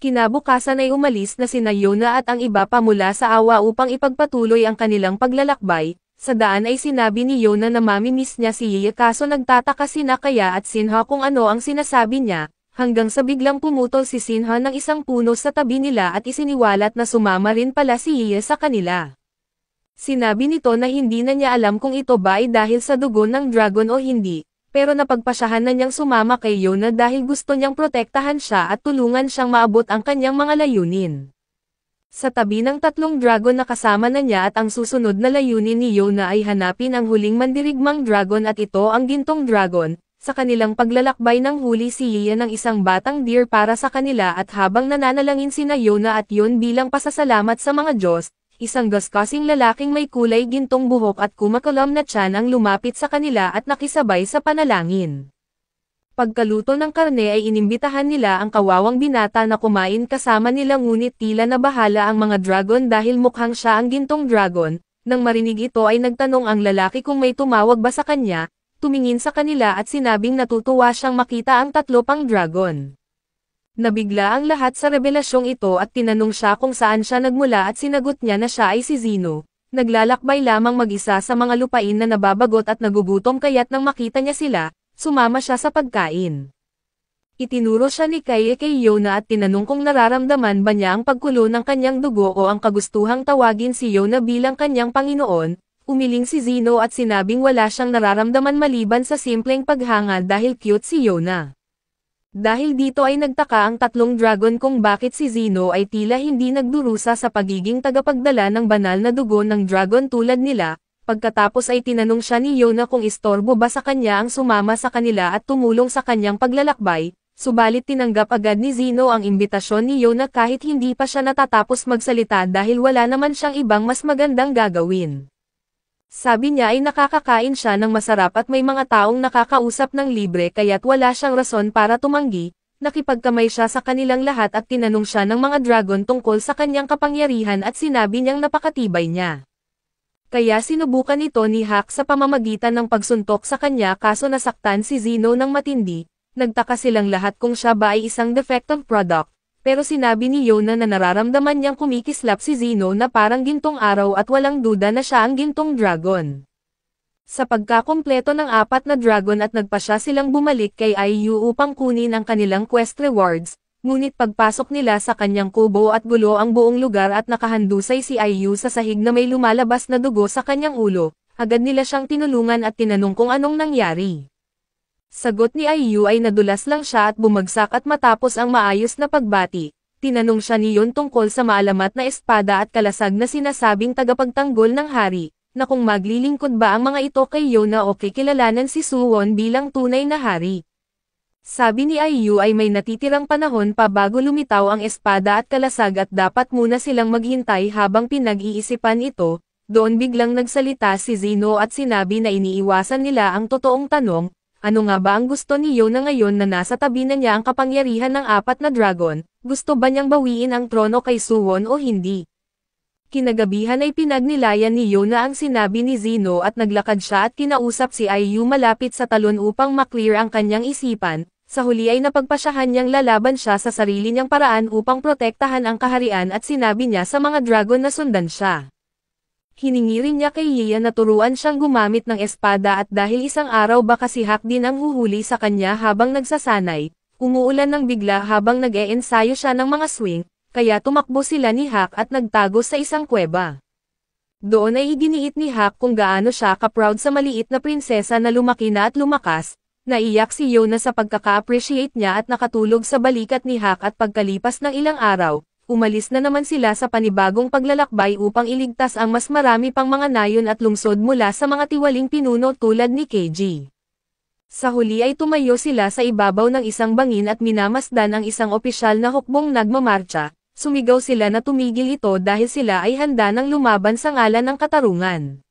Kinabukasan ay umalis na sina Yona at ang iba pa mula sa awa upang ipagpatuloy ang kanilang paglalakbay. Sa daan ay sinabi ni Yona na mamimiss niya si Yea kaso nagtataka sina Kaya at Sinha kung ano ang sinasabi niya, hanggang sa biglang pumutol si Sinha ng isang puno sa tabi nila at isiniwalat na sumama rin pala si Yea sa kanila. Sinabi nito na hindi na niya alam kung ito ba ay dahil sa dugo ng dragon o hindi. Pero napagpasyahan na niyang sumama kay Yona dahil gusto niyang protektahan siya at tulungan siyang maabot ang kanyang mga layunin. Sa tabi ng tatlong dragon na kasama na niya at ang susunod na layunin ni Yona ay hanapin ang huling mandirigmang dragon at ito ang gintong dragon. Sa kanilang paglalakbay ng huli si Yea ng isang batang deer para sa kanila at habang nananalangin sina Yona at Yon bilang pasasalamat sa mga Diyos, isang gaskasing lalaking may kulay gintong buhok at kumakalam na tiyan ang lumapit sa kanila at nakisabay sa panalangin. Pagkaluto ng karne ay inimbitahan nila ang kawawang binata na kumain kasama nila ngunit tila nabahala ang mga dragon dahil mukhang siya ang gintong dragon. Nang marinig ito ay nagtanong ang lalaki kung may tumawag ba sa kanya, tumingin sa kanila at sinabing natutuwa siyang makita ang tatlo pang dragon. Nabigla ang lahat sa revelasyong ito at tinanong siya kung saan siya nagmula at sinagot niya na siya ay si Zeno. Naglalakbay lamang mag-isa sa mga lupain na nababagot at nagugutom kaya't nang makita niya sila, sumama siya sa pagkain. Itinuro siya ni Kaya kay Yona at tinanong kung nararamdaman ba niya ang pagkulo ng kanyang dugo o ang kagustuhang tawagin si Yona bilang kanyang Panginoon. Umiling si Zeno at sinabing wala siyang nararamdaman maliban sa simpleng paghanga dahil cute si Yona. Dahil dito ay nagtaka ang tatlong dragon kung bakit si Zeno ay tila hindi nagdurusa sa pagiging tagapagdala ng banal na dugo ng dragon tulad nila. Pagkatapos ay tinanong siya ni Yona kung istorbo ba sa kanya ang sumama sa kanila at tumulong sa kanyang paglalakbay, subalit tinanggap agad ni Zeno ang imbitasyon ni Yona kahit hindi pa siya natatapos magsalita dahil wala naman siyang ibang mas magandang gagawin. Sabi niya ay nakakakain siya ng masarap at may mga taong nakakausap ng libre kaya't wala siyang rason para tumanggi. Nakipagkamay siya sa kanilang lahat at tinanong siya ng mga dragon tungkol sa kanyang kapangyarihan at sinabi niyang napakatibay niya. Kaya sinubukan ito ni Hak sa pamamagitan ng pagsuntok sa kanya kaso nasaktan si Zeno ng matindi. Nagtaka silang lahat kung siya ba ay isang defective product. Pero sinabi ni Yona na nararamdaman niyang kumikislap si Zeno na parang gintong araw at walang duda na siya ang gintong dragon. Sa pagkakumpleto ng 4 na dragon at nagpasya silang bumalik kay IU upang kunin ang kanilang quest rewards, ngunit pagpasok nila sa kanyang kubo at gulo ang buong lugar at nakahandusay si IU sa sahig na may lumalabas na dugo sa kanyang ulo, agad nila siyang tinulungan at tinanong kung anong nangyari. Sagot ni IU ay nadulas lang siya at bumagsak at matapos ang maayos na pagbati, tinanong siya ni Yon tungkol sa maalamat na espada at kalasag na sinasabing tagapagtanggol ng hari, na kung maglilingkod ba ang mga ito kay Yona o kikilalanan si Suwon bilang tunay na hari. Sabi ni IU ay may natitirang panahon pa bago lumitaw ang espada at kalasag at dapat muna silang maghintay habang pinag-iisipan ito. Doon biglang nagsalita si Zeno at sinabi na iniiwasan nila ang totoong tanong. Ano nga ba ang gusto ni Yona ngayon na nasa tabi na niya ang kapangyarihan ng 4 na dragon? Gusto ba niyang bawiin ang trono kay Suwon o hindi? Kinagabihan ay pinagnilayan ni Yona ang sinabi ni Zeno at naglakad siya at kinausap si IU malapit sa talon upang maklear ang kanyang isipan. Sa huli ay napagpasyahan niyang lalaban siya sa sarili niyang paraan upang protektahan ang kaharian at sinabi niya sa mga dragon na sundan siya. Hiningi rin niya kay Yea na turuan siyang gumamit ng espada at dahil isang araw baka si Hak din ang huhuli sa kanya habang nagsasanay, umuulan ng bigla habang nag-e-ensayo siya ng mga swing, kaya tumakbo sila ni Hak at nagtago sa isang kuweba. Doon ay iginiit ni Hak kung gaano siya ka-proud sa maliit na prinsesa na lumaki na at lumakas. Naiyak si Yona sa pagkaka-appreciate niya at nakatulog sa balikat ni Hak at pagkalipas ng ilang araw, umalis na naman sila sa panibagong paglalakbay upang iligtas ang mas marami pang mga nayon at lungsod mula sa mga tiwaling pinuno tulad ni KG. Sa huli ay tumayo sila sa ibabaw ng isang bangin at minamasdan ang isang opisyal na hukbong nagmamarcha. Sumigaw sila na tumigil ito dahil sila ay handa ng lumaban sa ngalan ng katarungan.